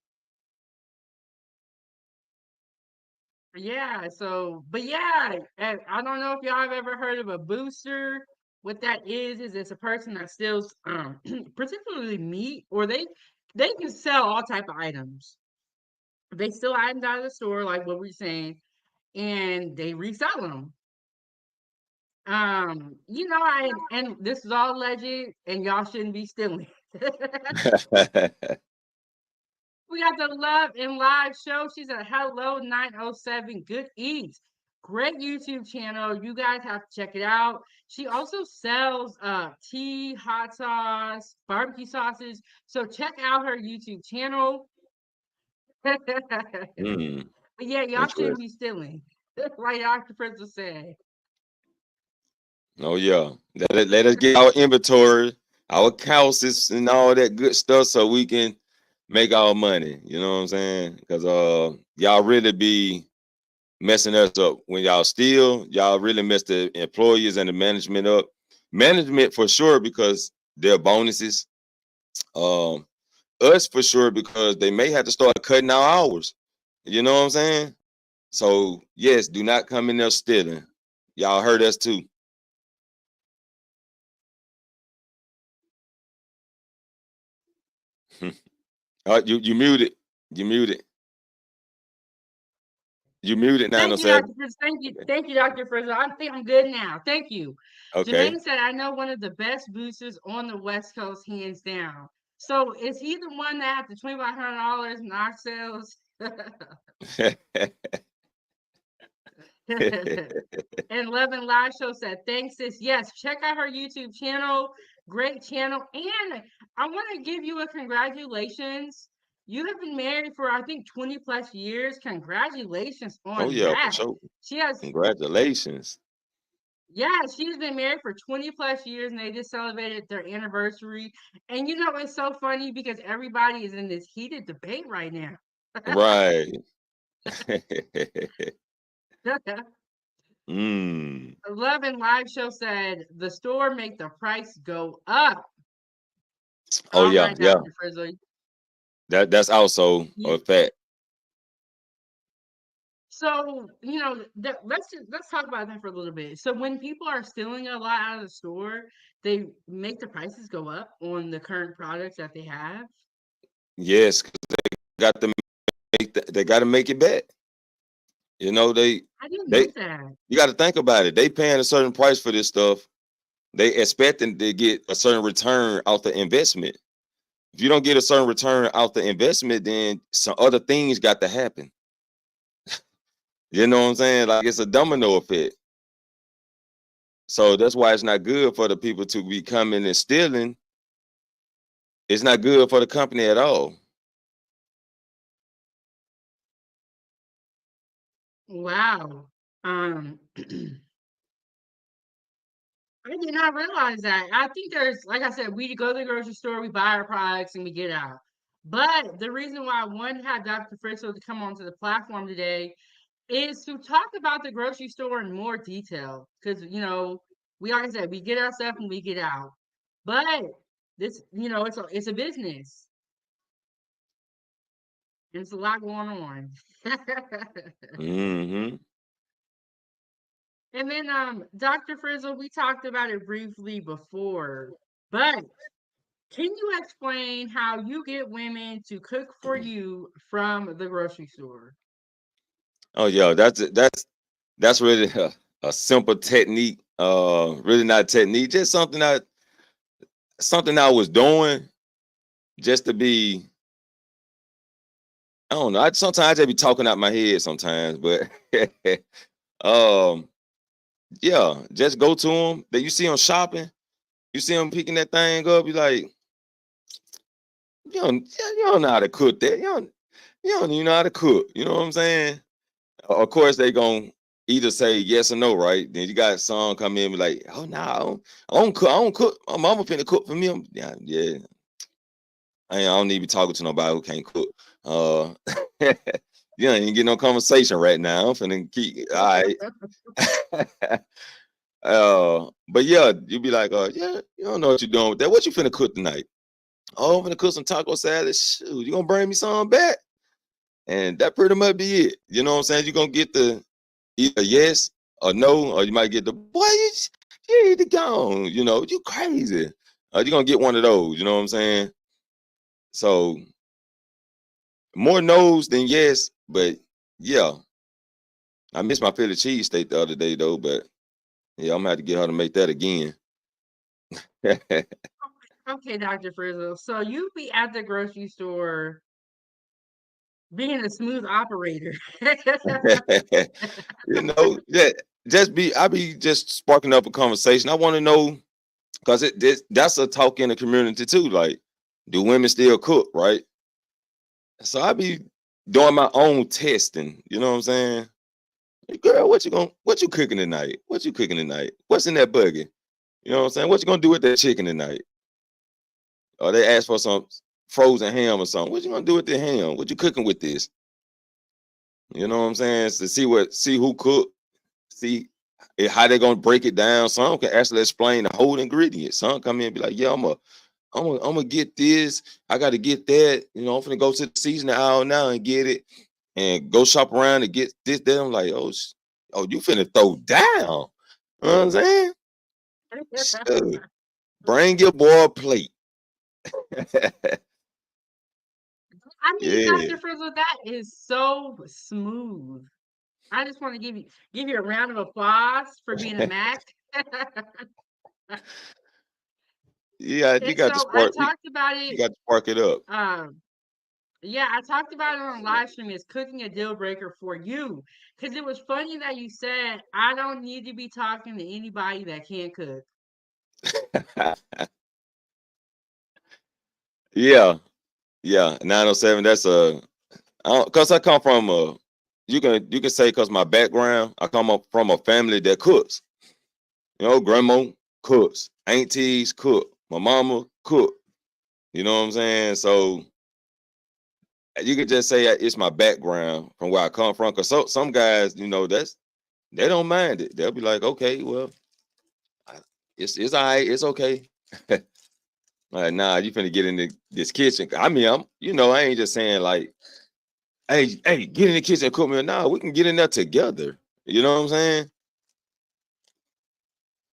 Yeah, so but yeah, and I don't know if y'all have ever heard of a booster. What that is it's a person that steals particularly meat, or they can sell all type of items. They steal items out of the store, like what we're saying, and they resell them. And this is all alleged, and y'all shouldn't be stealing. We got the Love and Live show. She's at Hello 907 Good Eats. Great YouTube channel. You guys have to check it out. She also sells tea, hot sauce, barbecue sauces. So check out her YouTube channel. But Mm, yeah, y'all shouldn't interesting. be stealing. Like Dr. Frizzle said. Oh yeah. Let us get our inventory, our houses and all that good stuff so we can make our money. You know what I'm saying? Because y'all really be messing us up. When y'all steal, y'all really mess the employees and the management up. Management for sure because their bonuses. Um, us for sure because they may have to start cutting our hours. You know what I'm saying? So yes, do not come in there stealing. Y'all heard us too. You muted. You muted. You muted Thank you, 907. Dr. Frizzle. Thank you, Dr. Frizzle. I think I'm good now. Thank you. Okay. Jermaine said, I know one of the best boosters on the West Coast, hands down. So is he the one that had the $2,500 in our sales? And Love and Live Show said, thanks, sis. Yes, check out her YouTube channel. Great channel. And I want to give you a congratulations. You have been married for, I think, 20 plus years. Congratulations Oh on yeah, for that. sure. She has, Congratulations. yeah, she's been married for 20 plus years and they just celebrated their anniversary. And you know, it's so funny because everybody is in this heated debate right now. Right. mm. Love and Live Show said the store make the price go up. Oh All yeah, right, yeah. Dr. Frizzle. That's also a You, fact. so you know, let's talk about that for a little bit. So when people are stealing a lot out of the store, they make the prices go up on the current products that they have. Yes, 'cause got to they got to make it back. You know, I didn't know they that. you got to think about it. They paying a certain price for this stuff. They expecting to get a certain return out the investment. If you don't get a certain return out the investment, then some other things got to happen. You know what I'm saying? Like it's a domino effect. So that's why it's not good for the people to be coming and stealing. It's not good for the company at all. Wow. I did not realize that. I think there's, like I said, we go to the grocery store, we buy our products, and we get out. But the reason why I wanted to have Dr. Frizzle to come onto the platform today is to talk about the grocery store in more detail. Because, you know, we, like I said, we get our stuff and we get out. But this, you know, it's a business. There's a lot going on. Mm-hmm. And then, Dr. Frizzle, we talked about it briefly before, but can you explain how you get women to cook for you from the grocery store? Oh yeah, that's really a simple technique. Really not a technique, just something I was doing just to be. I don't know. Sometimes I just be talking out my head sometimes, but um, yeah, just go to them. That you see them shopping, you see them picking that thing up. You like, you don't know how to cook that. You don't even know how to cook. You know what I'm saying? Of course, they gonna either say yes or no, right? Then you got some come in and be like, oh no, I don't cook. I don't cook. My mama finna cook for me. Yeah, yeah. I don't need to be talking to nobody who can't cook. Uh, you ain't get no conversation right now. I'm finna keep all right. But yeah, you be like, yeah, you don't know what you're doing with that. What you finna cook tonight? Oh, I'm finna cook some taco salad. Shoot, you gonna bring me some back? And that pretty much be it. You know what I'm saying? You're gonna get the either yes or no, or you might get the boy, you need to go. You know, you crazy. You're gonna get one of those, you know what I'm saying? So more no's than yes, but yeah. I missed my Philly cheesesteak the other day though, but yeah, I'm gonna have to get her to make that again. Okay, Dr. Frizzle. So you be at the grocery store being a smooth operator. You know, I be just sparking up a conversation. I want to know because that's a talk in the community too. Like, do women still cook, right? So I be doing my own testing. You know what I'm saying? Hey, girl, what you cooking tonight? What you cooking tonight? What's in that buggy? You know what I'm saying? What you gonna do with that chicken tonight? Or they ask for some frozen ham or something. What you gonna do with the ham? What you cooking with this? You know what I'm saying? To see who cook, see how they gonna break it down. Some can actually explain the whole ingredient. Some come in and be like, yeah, I'm gonna get this. I gotta get that. You know, I'm finna go to the seasoning aisle now and get it. and go shop around and get this. Then I'm like, oh, you finna throw down. You know what I'm saying? Shoot. Bring your boy a plate. I mean, Yeah. Dr. Frizzle, that is so smooth. I just want to give you a round of applause for being a Mac. Yeah, you And got to so I spark. talked about You it. got to spark it up. Um, yeah, I talked about it on live stream. Is cooking a deal breaker for you? Because it was funny that you said I don't need to be talking to anybody that can't cook. Yeah, yeah. 907. That's cause I come from you can say cause my background, I come up from a family that cooks. You know, grandma cooks, aunties cook, my mama cook. You know what I'm saying? So you could just say it's my background from where I come from. Cause some guys, they don't mind it. They'll be like, okay, well, I- it's all right, it's okay. Like, nah, you finna get in this kitchen. I mean, I ain't just saying like, hey, get in the kitchen and cook me. Nah, we can get in there together. You know what I'm saying?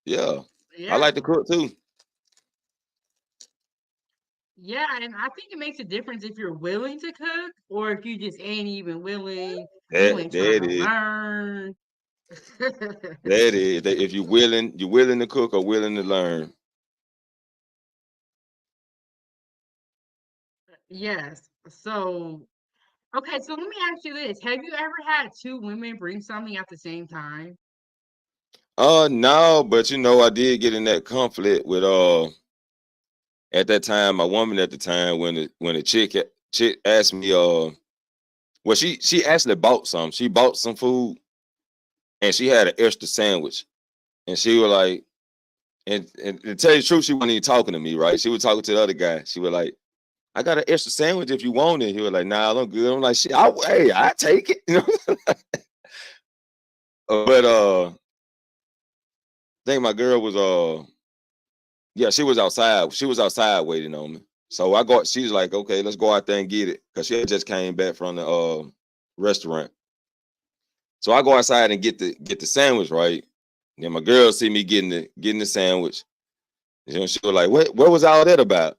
Yeah. I Yeah, like to cook too. yeah, and I think it makes a difference if you're willing to cook or if you just ain't even willing. You That ain't trying that to is. learn. That is. If you're willing to cook or willing to learn. Yes. So, okay, so let me ask you this. Have you ever had two women bring something at the same time? No, but I did get in that conflict with at that time, my woman at the time when the chick asked me well she actually bought some. She bought some food and she had an extra sandwich. And she was like, and to tell you the truth, she wasn't even talking to me, right? She was talking to the other guy. She was like, I got an extra sandwich if you want it. He was like, nah, I'm good. I'm like, shit, hey, I take it. But I think my girl was yeah, she was outside. She was outside waiting on me. So she's like, okay, let's go out there and get it. Cause she had just came back from the restaurant. So I go outside and get the sandwich, right? Then my girl see me getting the sandwich. She was like, what was all that about?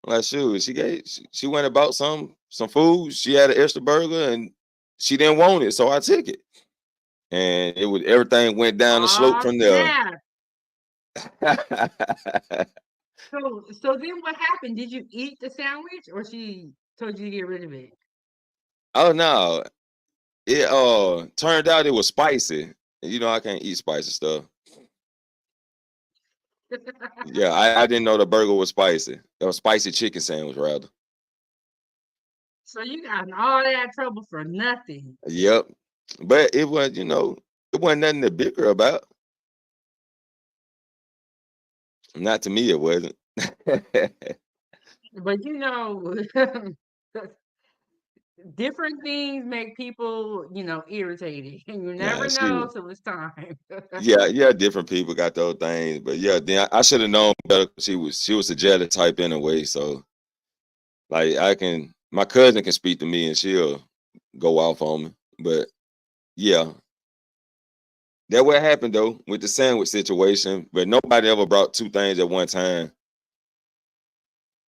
I'm like, shoot, she went and bought some food. She had an extra burger and she didn't want it. So I took it. And everything went down the slope Oh, from there. snap. So then what happened? Did you eat the sandwich or she told you to get rid of it? Oh no. It turned out it was spicy. I can't eat spicy stuff. Yeah, I didn't know the burger was spicy. It was spicy chicken sandwich rather. So you got in all that trouble for nothing. Yep. But it wasn't nothing to bicker about. Not to me, it wasn't. But different things make people, irritated. And you Nah, never know shoot. till it's time. Yeah, yeah, different people got those things. But yeah, then I should have known better. She was a jealous type anyway. So like my cousin can speak to me and she'll go off on me. But yeah, that what happened though with the sandwich situation. But nobody ever brought two things at one time.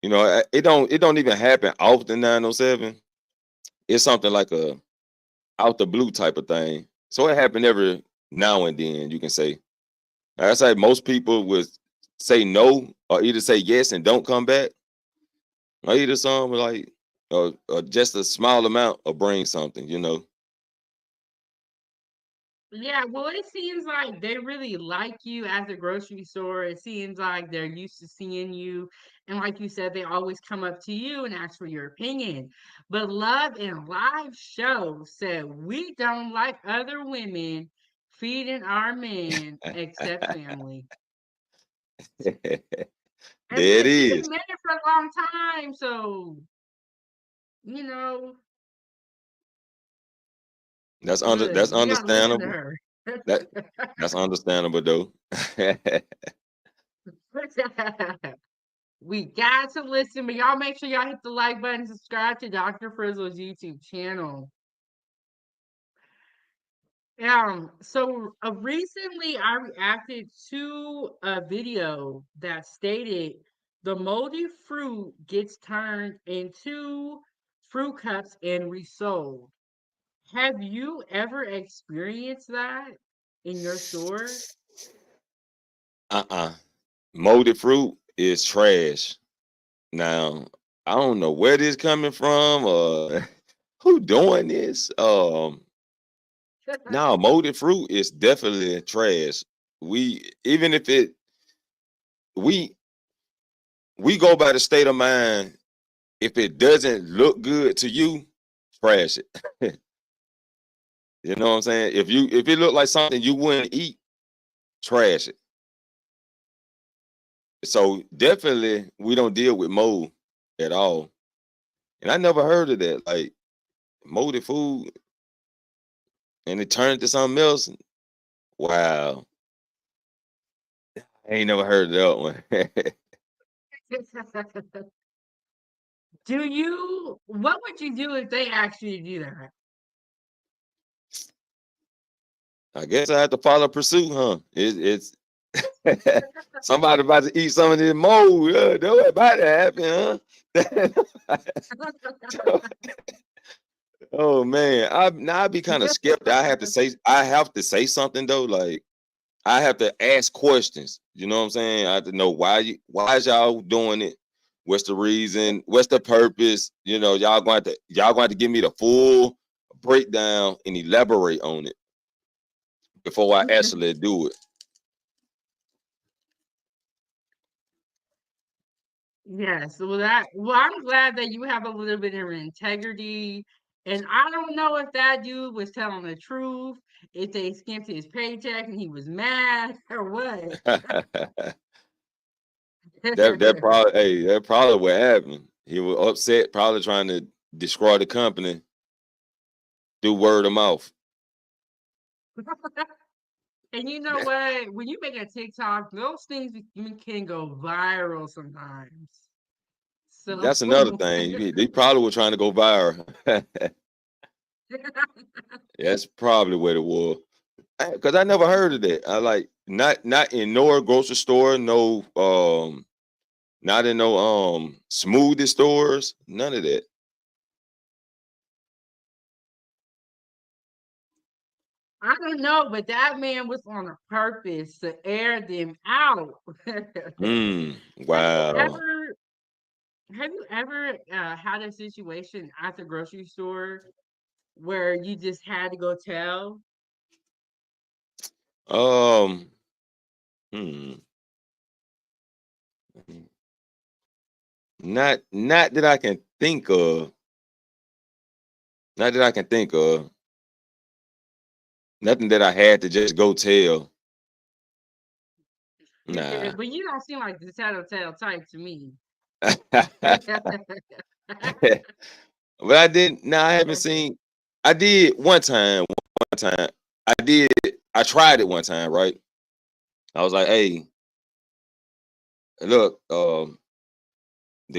It don't even happen often 907. It's something like a out the blue type of thing. So it happened every now and then, you can say. Like I say most people would say no or either say yes and don't come back, or either some like or just a small amount or bring something. Yeah, well, it seems like they really like you at the grocery store. It seems like they're used to seeing you. And like you said, they always come up to you and ask for your opinion. But Love and Live Show said, we don't like other women feeding our men except family. And There it look, she's been is. married for a long time. So, you know, That's look, you got to listen to understandable. her. That that's understandable though. We got to listen, but y'all make sure y'all hit the like button, subscribe to Dr. Frizzle's YouTube channel. So recently I reacted to a video that stated the moldy fruit gets turned into fruit cups and resold. Have you ever experienced that in your store? Uh-uh. Molded fruit is trash. Now, I don't know where this coming from or who doing this. No, molded fruit is definitely trash. We even if it we we go by the state of mind. If it doesn't look good to you, trash it. You know what I'm saying? If it look like something you wouldn't eat, trash it. So definitely we don't deal with mold at all. And I never heard of that. Like molded food and it turned to something else. Wow. I ain't never heard of that one. What would you do if they asked you to do that? I guess I have to follow pursuit, huh? It's somebody about to eat some of this mold. That's what about to happen, huh? Oh man, I'd be kind of skeptical. I have to say something though. Like I have to ask questions. You know what I'm saying? I have to know why is y'all doing it? What's the reason? What's the purpose? You know, y'all going to give me the full breakdown and elaborate on it before I actually do it. Yes, well, I'm glad that you have a little bit of integrity. And I don't know if that dude was telling the truth, if they skimped his paycheck and he was mad or what. That probably that probably what happened. He was upset, probably trying to destroy the company through word of mouth. And you know what? When you make a TikTok, those things can go viral sometimes. So That's another thing. They probably were trying to go viral. That's probably what it was. Because I never heard of that. I like not in no grocery store, no not in no smoothie stores, none of that. I don't know, but that man was on a purpose to air them out. Have you Wow. ever had a situation at the grocery store where you just had to go tell? Um hmm. Not that I can think of. Not that I can think of. Nothing that I had to just go tell. Nah. But you don't seem like the tattletale type to me. But I didn't. No, I haven't seen. I did one time. One time, I did. I tried it one time. Right. I was like, "Hey, look, the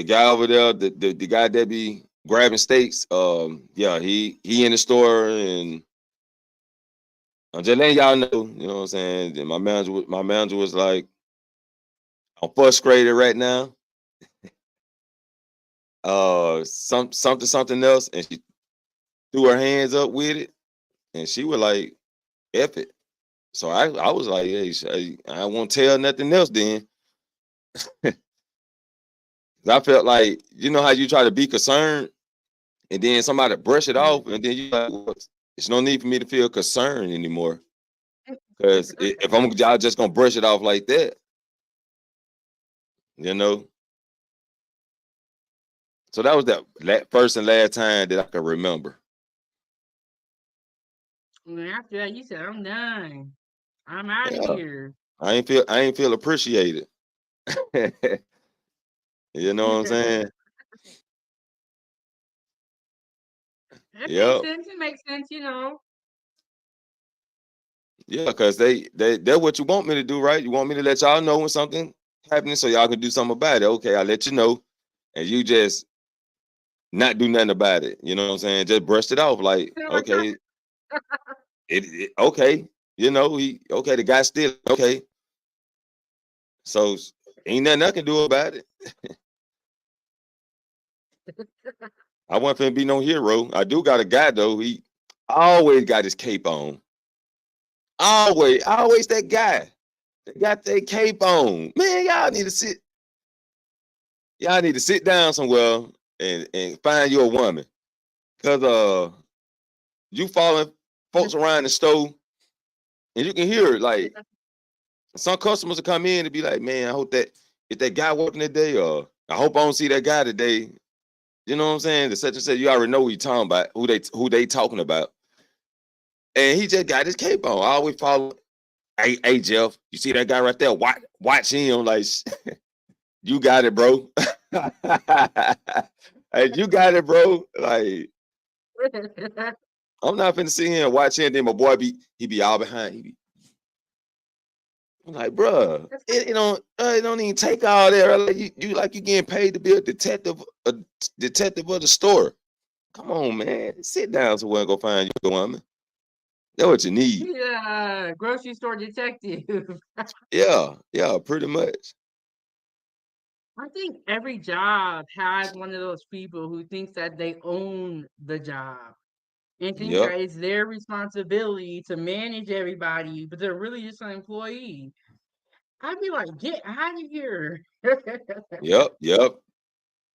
guy over there, the guy that be grabbing steaks. Yeah, he in the store, and I'm just letting y'all know. You know what I'm saying? And my manager was like, I'm frustrated right now. Something else, and she threw her hands up with it, and she was like, F it. So I was like, hey, I won't tell nothing else then. 'Cause I felt like, you know how you try to be concerned and then somebody brush it off and then you like, well, there's no need for me to feel concerned anymore. Because if y'all just gonna brush it off like that, you know. So that was that first and last time that I can remember. And after that, you said, "I'm done. I'm out of Yeah, here." I ain't feel appreciated. You know what I'm saying? It makes Yep. sense. It makes sense. You know. Yeah, because they're what you want me to do, right? You want me to let y'all know when something happening so y'all can do something about it. Okay, I'll let you know. And you just not do nothing about it. You know what I'm saying? Just brushed it off like, okay, Okay, he okay. The guy still okay. So ain't nothing I can do about it. I wasn't finna be no hero. I do got a guy though. He always got his cape on. Always that guy. That got that cape on. Man, y'all need to sit down somewhere and find you a woman. Cause you following folks around the store and you can hear it. Like some customers will come in and be like, man, I hope that if that guy working today, or I hope I don't see that guy today. You know what I'm saying? The such and such, you already know who you talking about, who they talking about. And he just got his cape on. I always follow. Hey Jeff, you see that guy right there? Watch him. Like you got it, bro. Hey, you got it, bro. Like I'm not finna sit here and watch him. Then my boy he be all behind. I'm like, bro, it don't even take all that. Like you getting paid to be a detective of the store. Come on, man. Sit down somewhere and go find you a woman. That's what you need. Yeah, grocery store detective. Yeah, pretty much. I think every job has one of those people who thinks that they own the job and think Yep, that it's their responsibility to manage everybody, but they're really just an employee. I'd be like, get out of here. yep.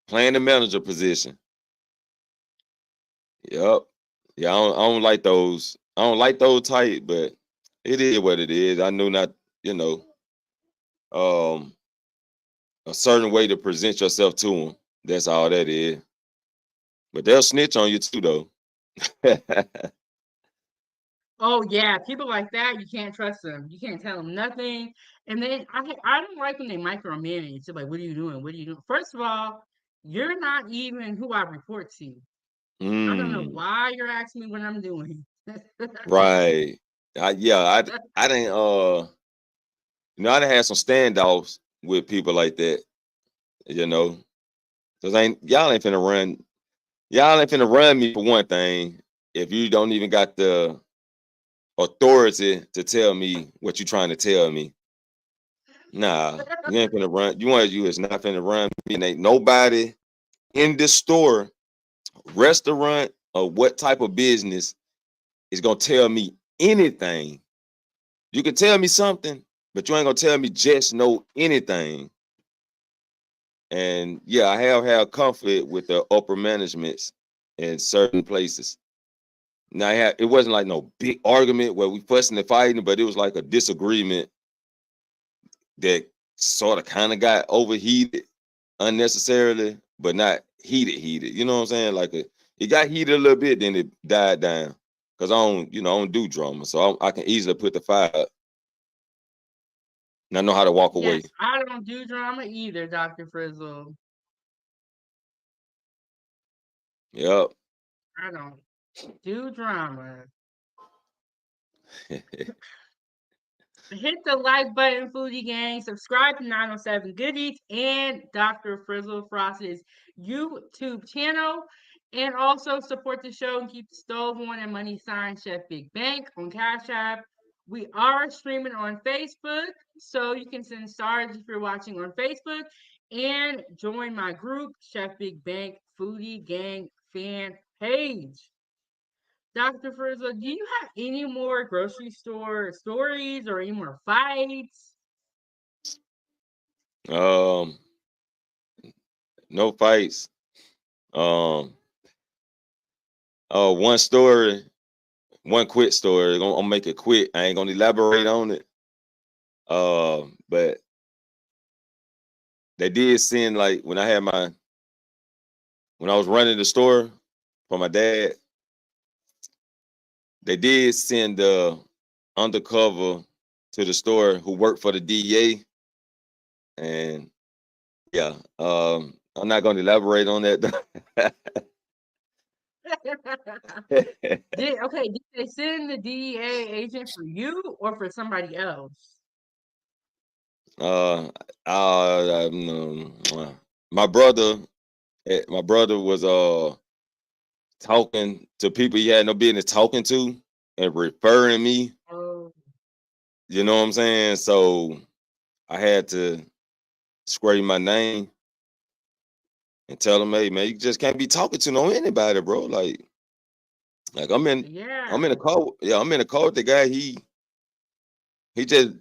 Playing the manager position. Yep. Yeah, I don't like those. I don't like those type, but it is what it is. I know not, you know, um, a certain way to present yourself to them. That's all that is. But they'll snitch on you too, though. Oh yeah, people like that, you can't trust them. You can't tell them nothing. And then I don't like when they micromanage. They're like, what are you doing? What are you doing? First of all, you're not even who I report to. I don't know Mm, why you're asking me what I'm doing. right. I didn't I done had some standoffs with people like that, you know. Cause y'all ain't finna run me for one thing if you don't even got the authority to tell me what you trying to tell me. Nah, you ain't finna run. You is not finna run me. And ain't nobody in this store, restaurant, or what type of business is gonna tell me anything. You can tell me something, but you ain't gonna tell me just know anything. And yeah, I have had conflict with the upper managements in certain places. Now it wasn't like no big argument where we fussing and fighting, but it was like a disagreement that sort of kind of got overheated unnecessarily, but not heated. You know what I'm saying? It got heated a little bit, then it died down. Cause I don't do drama, so I can easily put the fire up. And I know how to walk away. Yes, I don't do drama either, Dr. Frizzle. Yep. I don't do drama. Hit the like button, Foodie Gang. Subscribe to 907 Goodies and Dr. Frizzle Frost's YouTube channel. And also support the show and keep the stove on and money sign Chef Big Bank on Cash App. We are streaming on Facebook, so you can send stars if you're watching on Facebook and join my group, Chef Big Bank Foodie Gang fan page. Dr. Frizzle, do you have any more grocery store stories or any more fights? Um, no fights. Um, one story, one quick story. I'm gonna make it quick. I ain't gonna elaborate on it. But they did send like when I was running the store for my dad, they did send the undercover to the store who worked for the DEA. And yeah, I'm not gonna elaborate on that. Did they send the DEA agent for you or for somebody else? uh, my brother, my brother was talking to people he had no business talking to, and referring me. Oh, You know what I'm saying? So I had to scrape my name and tell them, hey man, you just can't be talking to no anybody, bro. Like I'm in a yeah. car. Yeah, I'm in a car with the guy. He just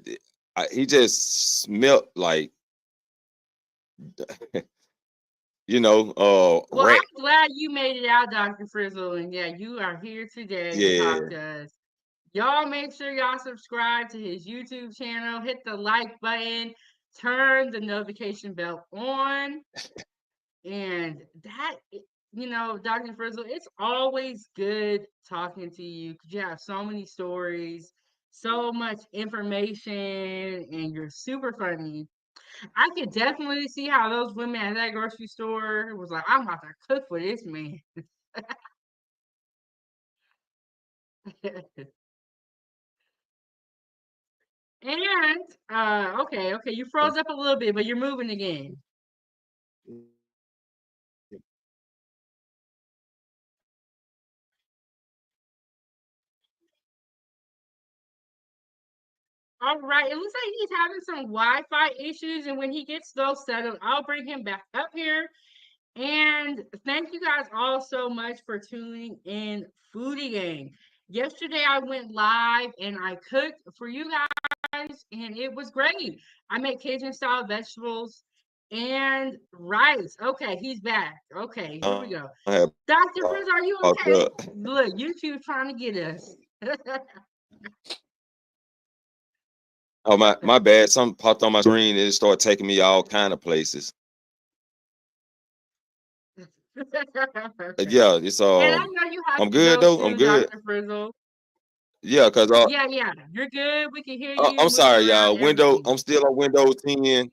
he just smelt like Well, rat. I'm glad you made it out, Dr. Frizzle. And yeah, you are here today to talk Yeah. to us. Y'all make sure y'all subscribe to his YouTube channel, hit the like button, turn the notification bell on. And Dr. Frizzle, it's always good talking to you because you have so many stories, so much information, and you're super funny. I could definitely see how those women at that grocery store was like, I'm about to cook for this man. And okay, you froze up a little bit, but you're moving again. All right, it looks like he's having some Wi-Fi issues, and when he gets those settled, I'll bring him back up here. And thank you guys all so much for tuning in Foodie Gang. Yesterday I went live and I cooked for you guys and it was great. I made Cajun style vegetables and rice. Okay, he's back. Okay, here we go. I have Dr. Frizz, are you popped okay? up. Look, YouTube trying to get us. Oh my bad. Something popped on my screen and it started taking me all kind of places. Yeah, it's And I know you have I'm to good go though. I'm soon, good. Dr. Frizzle. Yeah, cause Yeah, yeah, you're good. We can hear you, I'm moving sorry, around, y'all. everything. I'm still on Windows 10.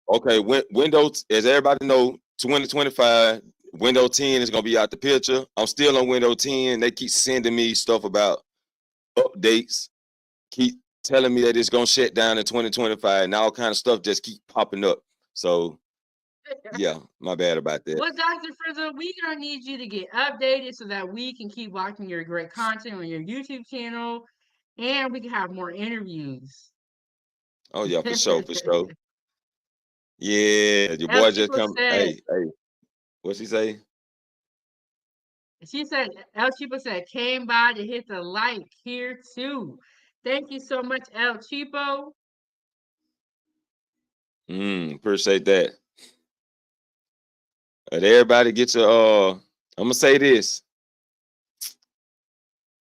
Okay, Windows, as everybody know, 2025, Windows 10 is gonna be out the picture. I'm still on Windows 10. They keep sending me stuff about updates, keep telling me that it's gonna shut down in 2025, and all kind of stuff just keep popping up. So yeah, my bad about that. Well, Dr. Frizzle, we gonna need you to get updated so that we can keep watching your great content on your YouTube channel, and we can have more interviews. Oh yeah, for sure, for sure. Yeah, your El boy just Chico come. said, Hey, what's he say? she said, El Chico said, came by to hit the like here too. Thank you so much, El Chipo. Appreciate that. And everybody get your I'm gonna say this.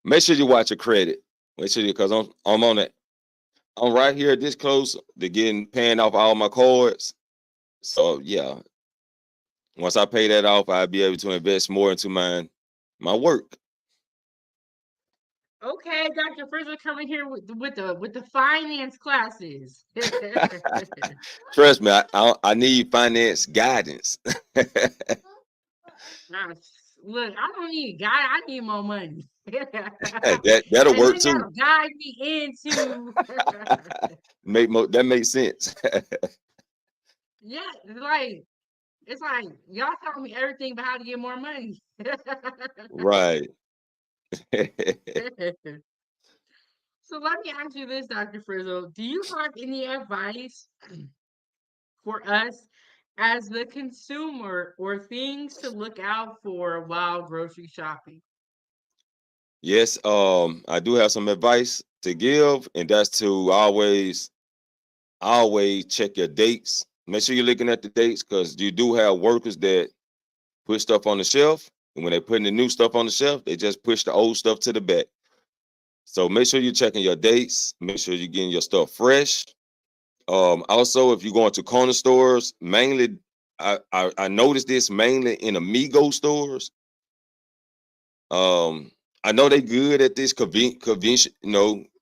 Make sure you watch your credit. Make sure you because I'm on it. I'm right here this close to getting paying off all my cards. So yeah, once I pay that off, I'll be able to invest more into my work. Okay, Dr. Frizzle coming here with the finance classes. Trust me, I need finance guidance. Nah, look, I don't need a guy. I need more money. That'll And work then too. that'll guide me into That makes sense. yeah, it's like y'all telling me everything about how to get more money. Right. So let me ask you this, Dr. Frizzle. Do you have any advice for us as the consumer or things to look out for while grocery shopping? Yes, I do have some advice to give, and that's to always check your dates. Make sure you're looking at the dates because you do have workers that put stuff on the shelf, and when they're putting the new stuff on the shelf, they just push the old stuff to the back. So make sure you're checking your dates. Make sure you're getting your stuff fresh. Also, if you're going to corner stores, mainly, I noticed this mainly in Amigo stores. Um, I know they good at this convention.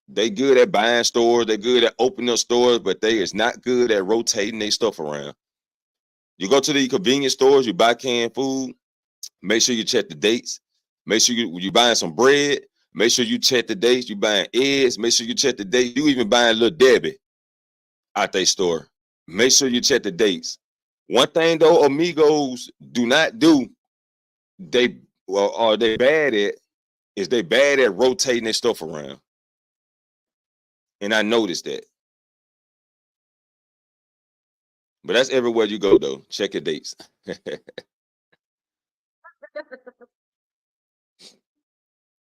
They good at buying stores. They good at opening up stores, but they is not good at rotating their stuff around. You go to the convenience stores, you buy canned food. Make sure you check the dates. Make sure you buying some bread. Make sure you check the dates. You buying eggs. Make sure you check the date. You even buying Little Debbie out their store. Make sure you check the dates. One thing though, amigos do not do, they well, are they bad at? is they bad at rotating their stuff around. And I noticed that. But that's everywhere you go though. Check your dates.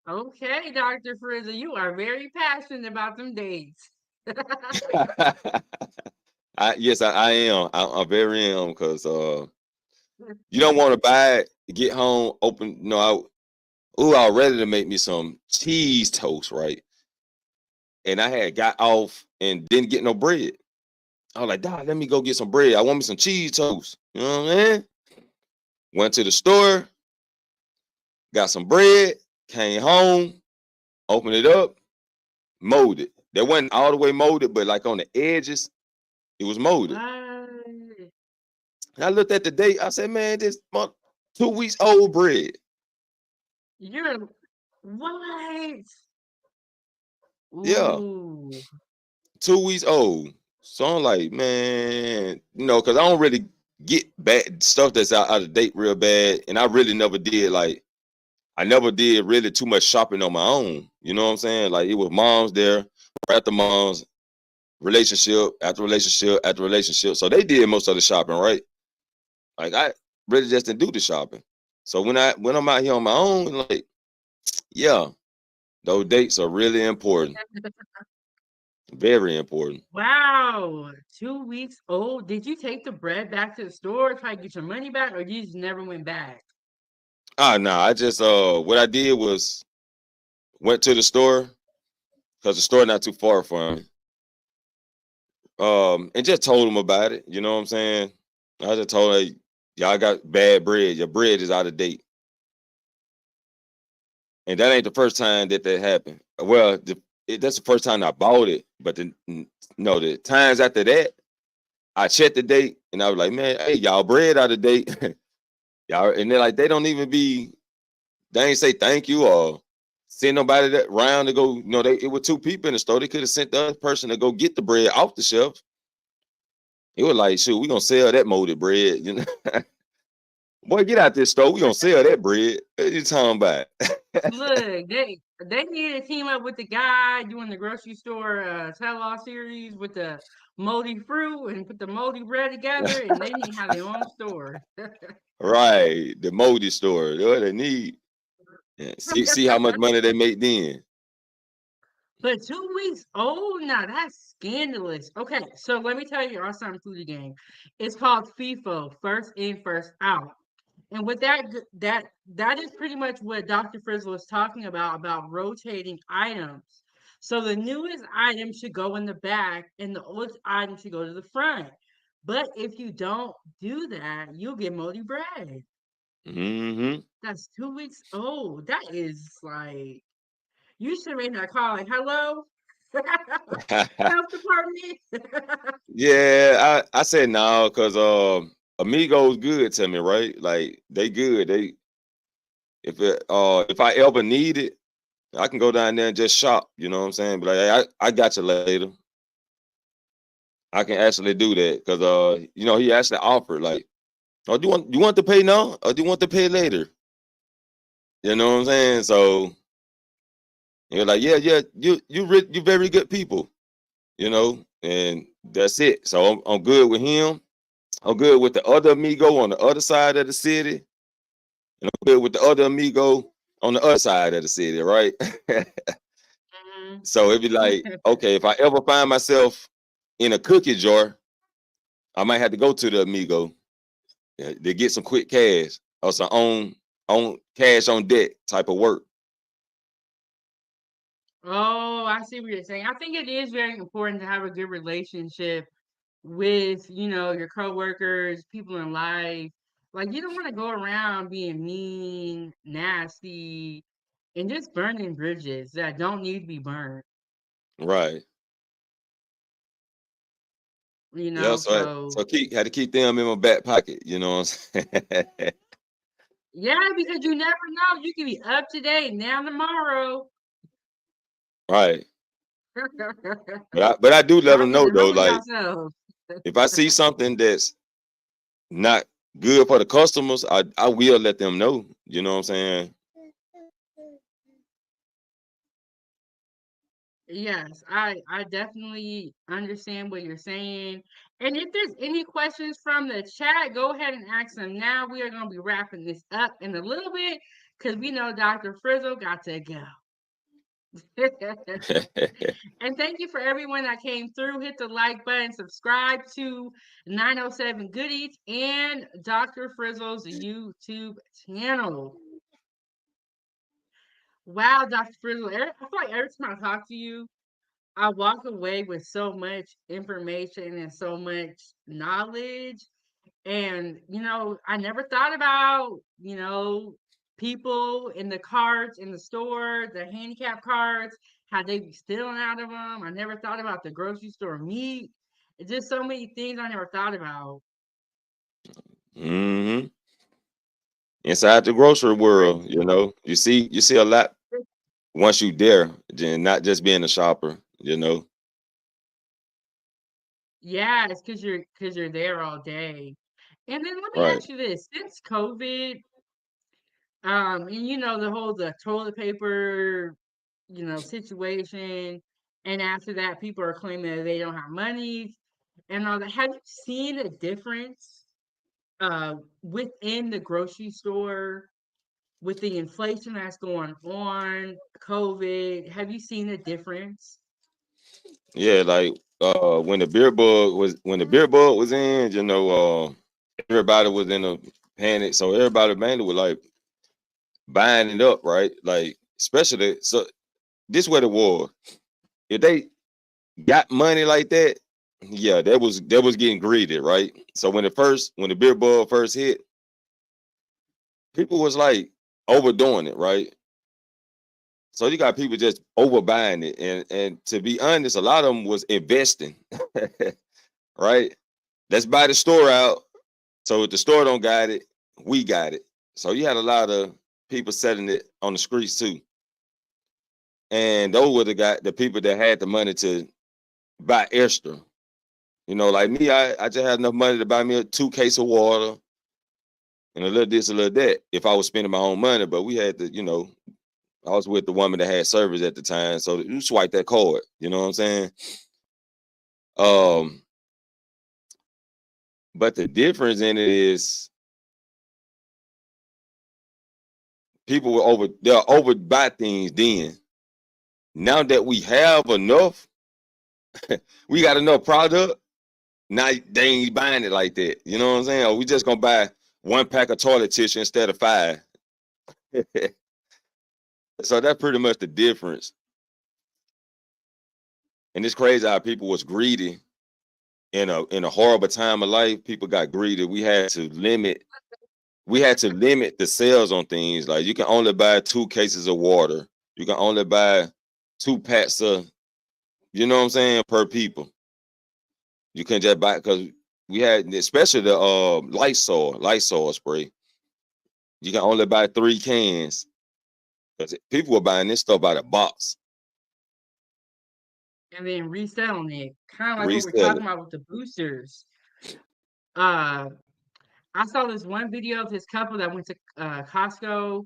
Okay, Dr. Frizzle, you are very passionate about them dates. I am. I very am because you don't want to buy it, get home, open. I was ready to make me some cheese toast, right? And I had got off and didn't get no bread. I was like, Dad, let me go get some bread. I want me some cheese toast. You know what I mean? Went to the store, got some bread, came home, opened it up, molded. That wasn't all the way molded, but like on the edges, it was molded. What? And I looked at the date. I said, man, this month, 2 weeks old bread. You're what? Yeah, Ooh. 2 weeks old. So I'm like, man, because I don't really get bad stuff that's out of date real bad. And I really never did I never did really too much shopping on my own. You know what I'm saying? Like it was moms there, after moms, relationship, after relationship, after relationship. So they did most of the shopping, right? Like I really just didn't do the shopping. So when I'm out here on my own, like, yeah, those dates are really important. Very important. Wow. 2 weeks old. Did you take the bread back to the store, try to get your money back, or you just never went back? Nah, I just what I did was went to the store because the store not too far from me. And just told them about it. You know what I'm saying? I just told her, y'all got bad bread. Your bread is out of date. And that ain't the first time that happened. Well, that's the first time I bought it. But the times after that, I checked the date and I was like, man, hey, y'all bread out of date. Y'all, and they're like, they ain't say thank you or send nobody that round to go. It was two people in the store. They could have sent the other person to go get the bread off the shelf. It was like, shoot, we gonna sell that molded bread, Boy, get out this store. We gonna sell that bread. What you talking about? Look, they need to team up with the guy doing the grocery store tell-all series with the moldy fruit and put the moldy bread together, and they need to have their own store. Right, the moldy store. That's what they need. Yeah. See how much money they make then. But 2 weeks old now, that's scandalous. Okay, so let me tell you our something foodie game. It's called FIFO, first in, first out. And with that is pretty much what Dr. Frizzle is talking about rotating items. So the newest item should go in the back and the oldest item should go to the front. But if you don't do that, you'll get moldy bread. Mm-hmm. That's 2 weeks old. That is like you should make that call like, hello, health department. Yeah, I said no, cause Amigo's good to me, right? Like they good. If I ever need it, I can go down there and just shop. You know what I'm saying? But like, hey, I got you later. I can actually do that because he actually offered like, oh, do you want to pay now or do you want to pay later? You know what I'm saying? So you're like, yeah, you very good people, and that's it. So I'm good with him. I'm good with the other amigo on the other side of the city, and I'm good with the other amigo on the other side of the city, right? Mhm. So it'd be like, okay, if I ever find myself in a cookie jar, I might have to go to the amigo to get some quick cash or some on cash on deck type of work. Oh, I see what you're saying. I think it is very important to have a good relationship with, your coworkers, people in life. Like you don't want to go around being mean, nasty, and just burning bridges that don't need to be burned, Right. Yeah. So so had to keep them in my back pocket. You know what I'm saying? yeah, because you never know. You can be up today, now tomorrow. Right. But I do let Y'all them know better though, humble like yourselves. if I see something that's not good for the customers, I will let them know. You know what I'm saying? Yes, I definitely understand what you're saying. And if there's any questions from the chat, go ahead and ask them now. We are going to be wrapping this up in a little bit because we know Dr. Frizzle got to go. And thank you for everyone that came through. Hit the like button, subscribe to 907 Goodies and Dr. Frizzle's YouTube channel. Wow, Dr. Frizzle, I feel like every time I talk to you, I walk away with so much information and so much knowledge. And, I never thought about, people in the carts in the store, the handicap carts, how they be stealing out of them. I never thought about the grocery store meat. It's just so many things I never thought about. Hmm. Inside the grocery world, Crazy. you see a lot once you there, then not just being a shopper. Yeah, it's because you're there all day. And then let me Right. ask you this: since COVID, and the toilet paper, situation, and after that, people are claiming that they don't have money and all that. Have you seen a difference within the grocery store with the inflation that's going on, COVID? Have you seen a difference? Yeah, like when the beer bug was in, everybody was in a panic. So everybody mainly was like buying it up, right? Like especially so this what it was. If they got money like that, yeah, that was getting greedy, right? So when the beer bug first hit, people was like overdoing it, right? So you got people just overbuying it, and to be honest, a lot of them was investing, right? Let's buy the store out. So if the store don't got it, we got it. So you had a lot of people selling it on the streets too, and those were the people that had the money to buy extra. Like me, I just had enough money to buy me a 2 case of water and a little this, a little that. If I was spending my own money, but we had to, I was with the woman that had service at the time, so you swipe that card. You know what I'm saying? Um, but the difference in it is people they'll overbuy things then. Now that we have enough, we got enough product. Now they ain't buying it like that. You know what I'm saying? Or we just gonna buy 1 pack of toilet tissue instead of 5. So that's pretty much the difference. And it's crazy how people was greedy in a horrible time of life. People got greedy. We had to limit the sales on things. Like you can only buy 2 cases of water. You can only buy 2 packs of, what I'm saying, per people. You can't just buy because we had, especially the Lysol spray. You can only buy 3 cans because people were buying this stuff by the box. And then reselling it, kind of like what we're Resell talking it. about with the boosters. Uh, I saw this one video of this couple that went to Costco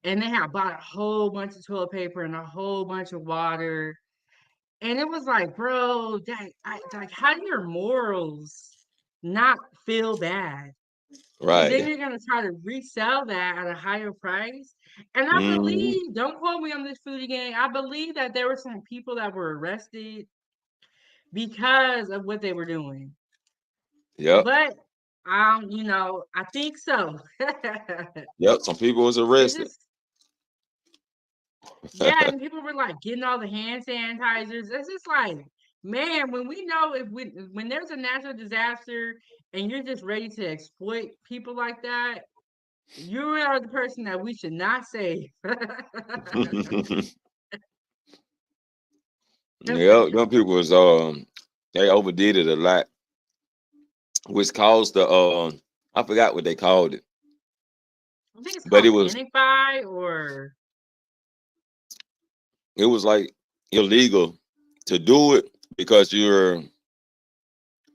and they had bought a whole bunch of toilet paper and a whole bunch of water. And it was like, bro, like, how do your morals not feel bad? Because then Right. you're gonna try to resell that at a higher price. And I Hmm. believe, don't quote me on this food again. I believe that there were some people that were arrested because of what they were doing. Yep. But I think so. Yep. Some people was It's arrested. just yeah, and people were like getting all the hand sanitizers. It's just like, man, when we know if when there's a natural disaster and you're just ready to exploit people like that, you are the person that we should not save. Yeah, them people was they overdid it a lot, which caused the I forgot what they called it, I think it's but it called was panic buy or it was like illegal to do it because you're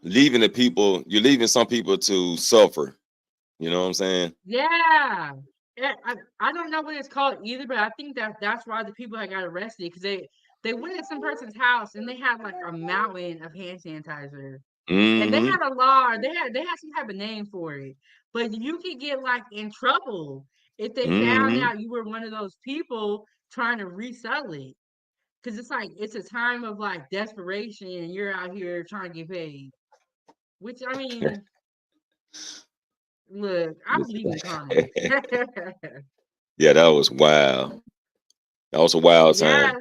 leaving some people to suffer. You know what I'm saying? yeah. Yeah, I don't know what it's called either, but I think that's why the people that got arrested because they went to some person's house and they had like a mountain of hand sanitizer. And they Mm-hmm. had a law, they had some type of name for it. But you could get like in trouble if they found Mm-hmm. out you were one of those people trying to resell it. Cause it's like it's a time of like desperation and you're out here trying to get paid. Which I mean, look, I believe in karma. Yeah, that was wild. That was a wild Yeah, time.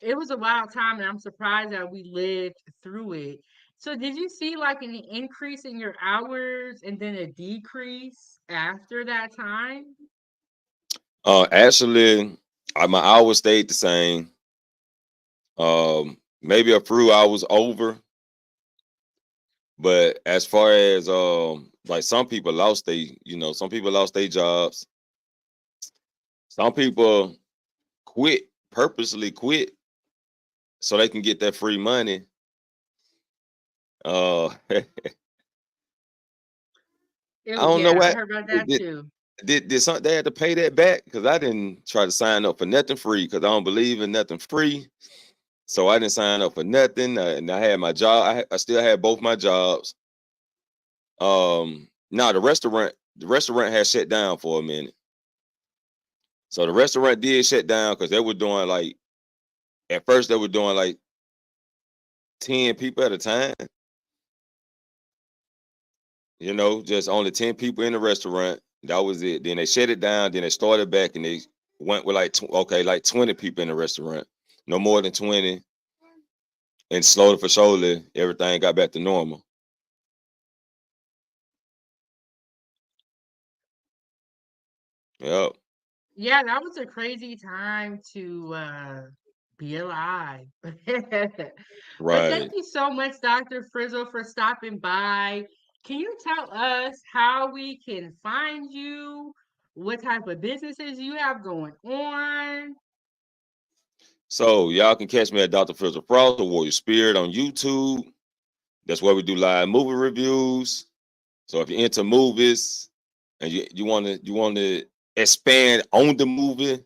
it was a wild time, and I'm surprised that we lived through it. So, did you see like an increase in your hours and then a decrease after that time? Actually, my hours stayed the same. Maybe a few hours over, but as far as like some people lost some people lost their jobs. Some people purposely quit so they can get that free money. I don't know Yeah, I what heard about that did too. did some they had to pay that back because I didn't try to sign up for nothing free because I don't believe in nothing free. So I didn't sign up for nothing, and I had my job. I still had both my jobs. Now the restaurant had shut down for a minute. So the restaurant did shut down because they were doing like at first they were doing like 10 people at a time. Just only 10 people in the restaurant. That was it. Then they shut it down. Then they started back and they went with like okay, like 20 people in the restaurant, no more than 20. And slowly for surely, everything got back to normal. Yep. Yeah, that was a crazy time to be alive. But thank Right. you so much, Dr. Frizzle, for stopping by. Can you tell us how we can find you? What type of businesses you have going on? So y'all can catch me at Dr. Frizzle Frost or Warrior Spirit on YouTube. That's where we do live movie reviews. So if you're into movies and you want to expand on the movie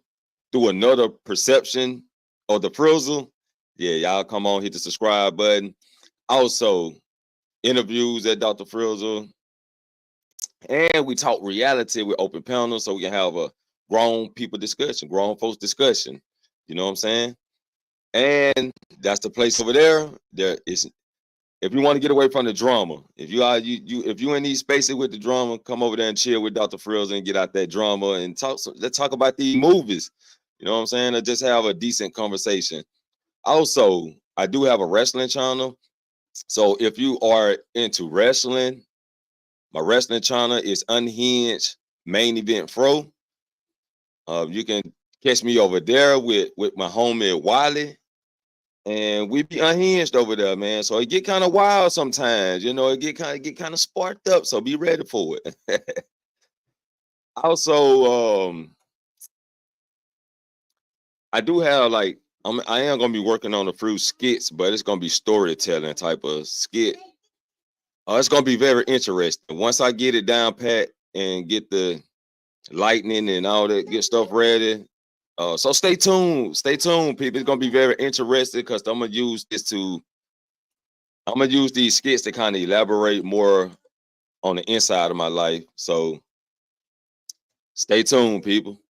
through another perception of the Frizzle, yeah, y'all come on, hit the subscribe button. Also, interviews at Dr. Frizzle, and we talk reality with open panels, so we can have a grown people discussion, grown folks discussion. You know what I'm saying? And that's the place over there. There is if you want to get away from the drama, if you are if you in these spaces with the drama, come over there and chill with Dr. Frills and get out that drama and talk. Let's talk about these movies. You know what I'm saying? Or just have a decent conversation. Also, I do have a wrestling channel. So if you are into wrestling, my wrestling channel is Unhinged Main Event Pro. You can catch me over there with my homie Wiley, and we be unhinged over there, man. So it get kind of wild sometimes, it get kind of sparked up. So be ready for it. Also, I do have like I am gonna be working on a few skits, but it's gonna be storytelling type of skit. It's gonna be very interesting once I get it down pat and get the lightning and all that good stuff ready. So stay tuned, people. It's gonna be very interesting because I'm gonna use these skits to kind of elaborate more on the inside of my life. So stay tuned, people.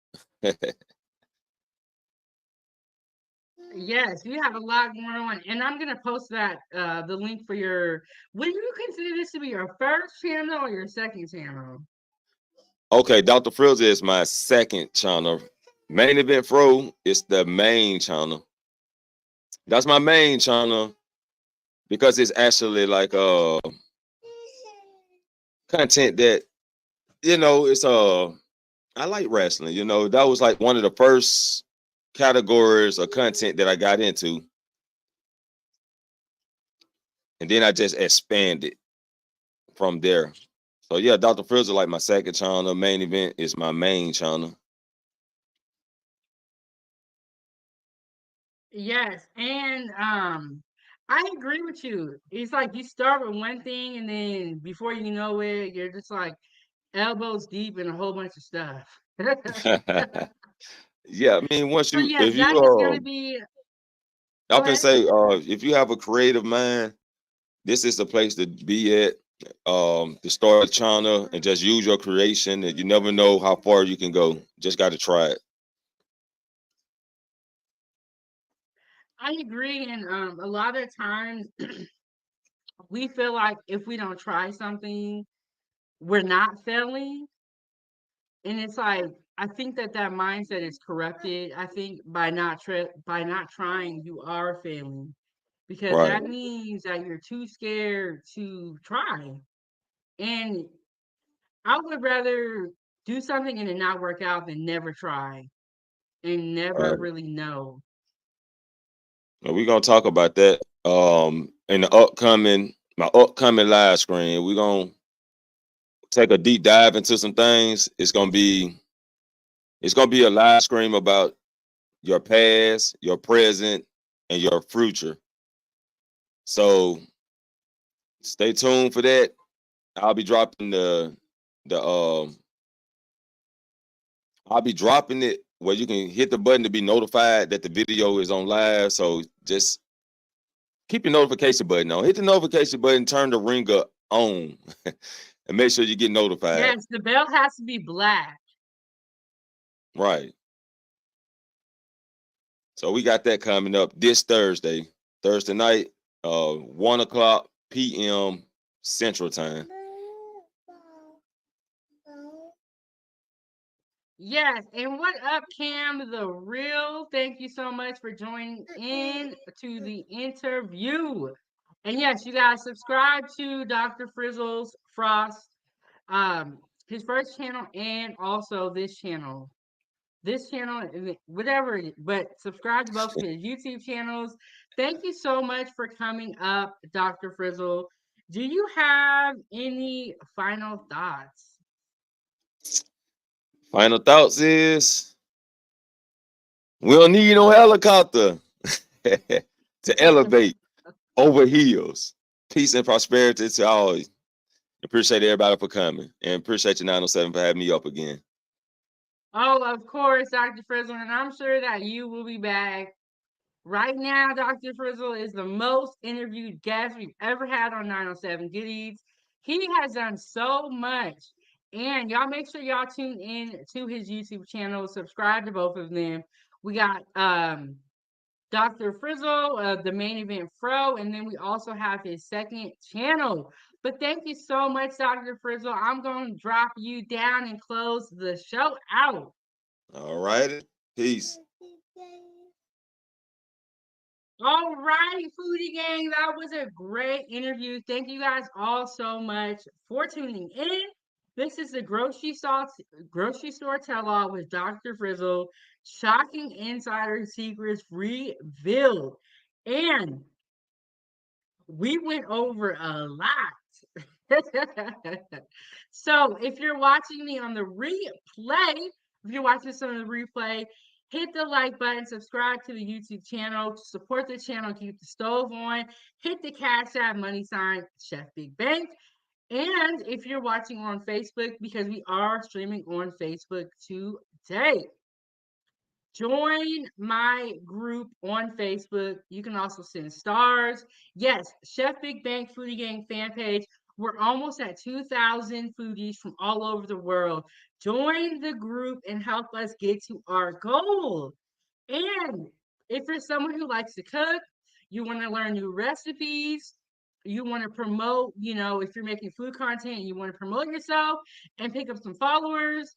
Yes, you have a lot going on, and I'm gonna post that the link for your. Would you consider this to be your first channel or your second channel? Okay, Dr. Frills is my second channel. Main Event Pro is the main channel. That's my main channel because it's actually like content that it's I like wrestling. That was like one of the first categories of content that I got into, and then I just expanded from there. So yeah, Dr. Frizzle like my second channel. Main Event is my main channel. Yes, and I agree with you. It's like you start with one thing, and then before you know it, you're just like elbows deep in a whole bunch of stuff. Yeah, I mean, once So you yes, if you that is going to be. I Go can ahead. say if you have a creative mind, this is the place to be at. To start a channel and just use your creation, and you never know how far you can go. Just got to try it. I agree, and a lot of times we feel like if we don't try something, we're not failing, and it's like I think that that mindset is corrupted. I think by not trying, you are failing because Right. that means that you're too scared to try. And I would rather do something and it not work out than never try and never Right. really know. And we're gonna talk about that in the upcoming my upcoming live screen. We're gonna take a deep dive into some things. It's gonna be a live stream about your past, your present, and your future. So stay tuned for that. I'll be dropping the I'll be dropping it where you can hit the button to be notified that the video is on live. So just keep your notification button on. Hit the notification button, turn the ringer on, and make sure you get notified. Yes, the bell has to be black. Right. So we got that coming up this Thursday night, 1 o'clock p.m. Central Time. Yes, and what up, Cam the Real? Thank you so much for joining in to the interview. And yes, you guys subscribe to Dr. Frizzle's Frost, um, his first channel, and also this channel. This channel, whatever, but subscribe to both of his YouTube channels. Thank you so much for coming up, Dr. Frizzle. Do you have any final thoughts? Final thoughts is we don't need no helicopter to elevate over hills. Peace and prosperity to all. Appreciate everybody for coming, and appreciate you 907 for having me up again. Oh, of course, Dr. Frizzle, and I'm sure that you will be back. Right now, Dr. Frizzle is the most interviewed guest we've ever had on 907 Goodies. He has done so much. And y'all make sure y'all tune in to his YouTube channel, subscribe to both of them. We got Dr. Frizzle, the main event Fro, and then we also have his second channel. But thank you so much, Dr. Frizzle. I'm going to drop you down and close the show out. All righty. Peace. All right, Foodie Gang, that was a great interview. Thank you guys all so much for tuning in. This is the grocery store tell-all with Dr. Frizzle. Shocking insider secrets revealed. And we went over a lot. So if you're watching me on the replay, if you're watching this on the replay, hit the like button, subscribe to the YouTube channel, support the channel, keep the stove on, hit the Cash App money sign, Chef Big Bank. And if you're watching on Facebook, because we are streaming on Facebook today, join my group on Facebook. You can also send stars. Yes, Chef Big Bang Foodie Gang fan page. We're almost at 2,000 foodies from all over the world. Join the group and help us get to our goal. And if you're someone who likes to cook, you want to learn new recipes, you want to promote, if you're making food content, you want to promote yourself and pick up some followers,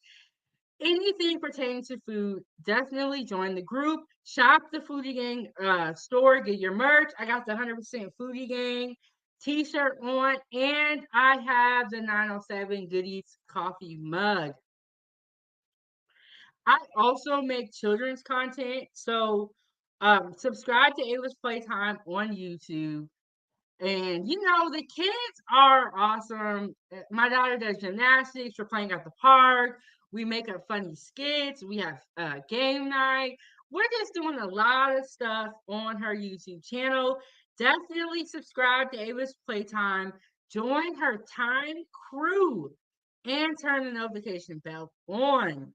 anything pertaining to food, definitely join the group. Shop the Foodie Gang store, get your merch. I got the 100% Foodie Gang t-shirt on, and I have the 907 Goodies coffee mug. I also make children's content, so subscribe to Ayla's Playtime on YouTube. And the kids are awesome. My daughter does gymnastics. We're playing at the park. We make up funny skits. We have game night. We're just doing a lot of stuff on her YouTube channel. Definitely subscribe to Ava's Playtime. Join her time crew and turn the notification bell on.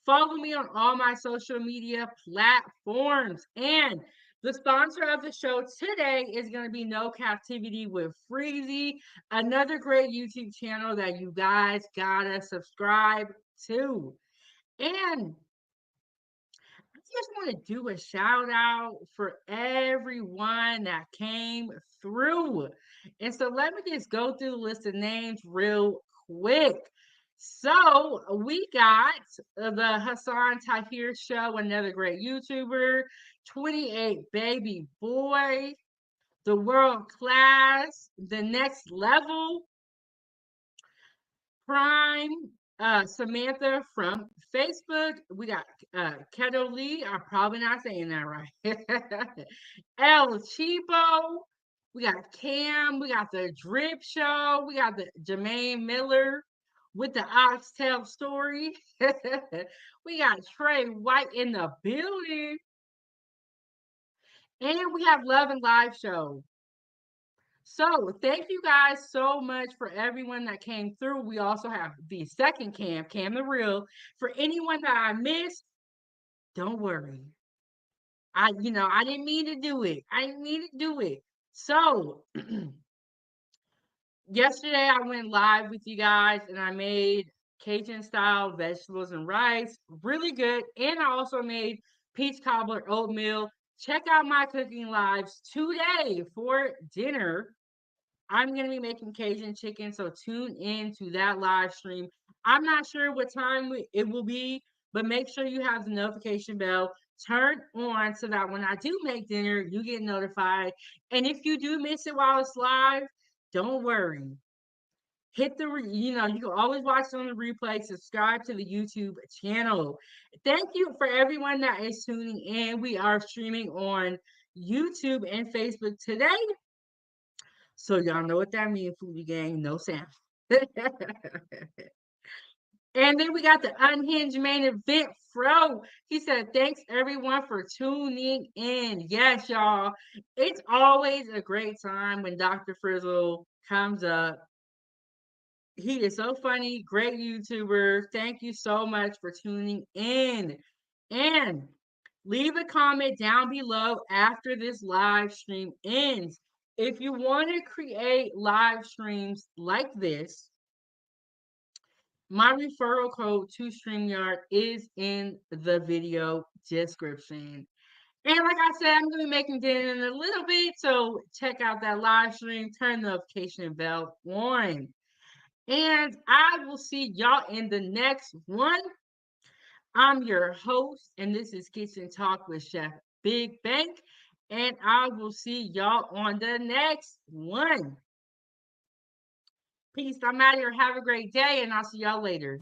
Follow me on all my social media platforms. And the sponsor of the show today is going to be No Captivity with Freezy, another great YouTube channel that you guys gotta subscribe to. And I just want to do a shout out for everyone that came through. And so let me just go through the list of names real quick. So we got the Hassan Tahir Show, another great YouTuber, 28 Baby Boy, The World Class, The Next Level, Prime, Samantha from Facebook. We got Keto Lee. I'm probably not saying that right. El Cheapo. We got Cam. We got the Drip Show. We got the Jermaine Miller with the Oxtail story. We got Trey White in the building. And we have Love and Live Show. So thank you guys so much for everyone that came through. We also have the second Cam the Real. For anyone that I missed, don't worry. I didn't mean to do it. I didn't mean to do it. So yesterday I went live with you guys and I made Cajun style vegetables and rice. Really good. And I also made peach cobbler oatmeal. Check out my cooking lives today for dinner. I'm going to be making Cajun chicken, so tune in to that live stream. I'm not sure what time it will be, but make sure you have the notification bell turned on so that when I do make dinner, you get notified. And if you do miss it while it's live, don't worry. Hit you can always watch it on the replay. Subscribe to the YouTube channel. Thank you for everyone that is tuning in. We are streaming on YouTube and Facebook today. So y'all know what that means, Foodie Gang, no sound. And then we got the unhinged main event, Fro. He said, thanks everyone for tuning in. Yes, y'all. It's always a great time when Dr. Frizzle comes up. He is so funny, great YouTuber. Thank you so much for tuning in. And leave a comment down below after this live stream ends. If you want to create live streams like this, my referral code to StreamYard is in the video description. And like I said, I'm going to be making dinner in a little bit, so check out that live stream, turn the notification bell on. And I will see y'all in the next one. I'm your host, and this is Kitchen Talk with Chef Big Bank. And I will see y'all on the next one. Peace. I'm out here. Have a great day, and I'll see y'all later.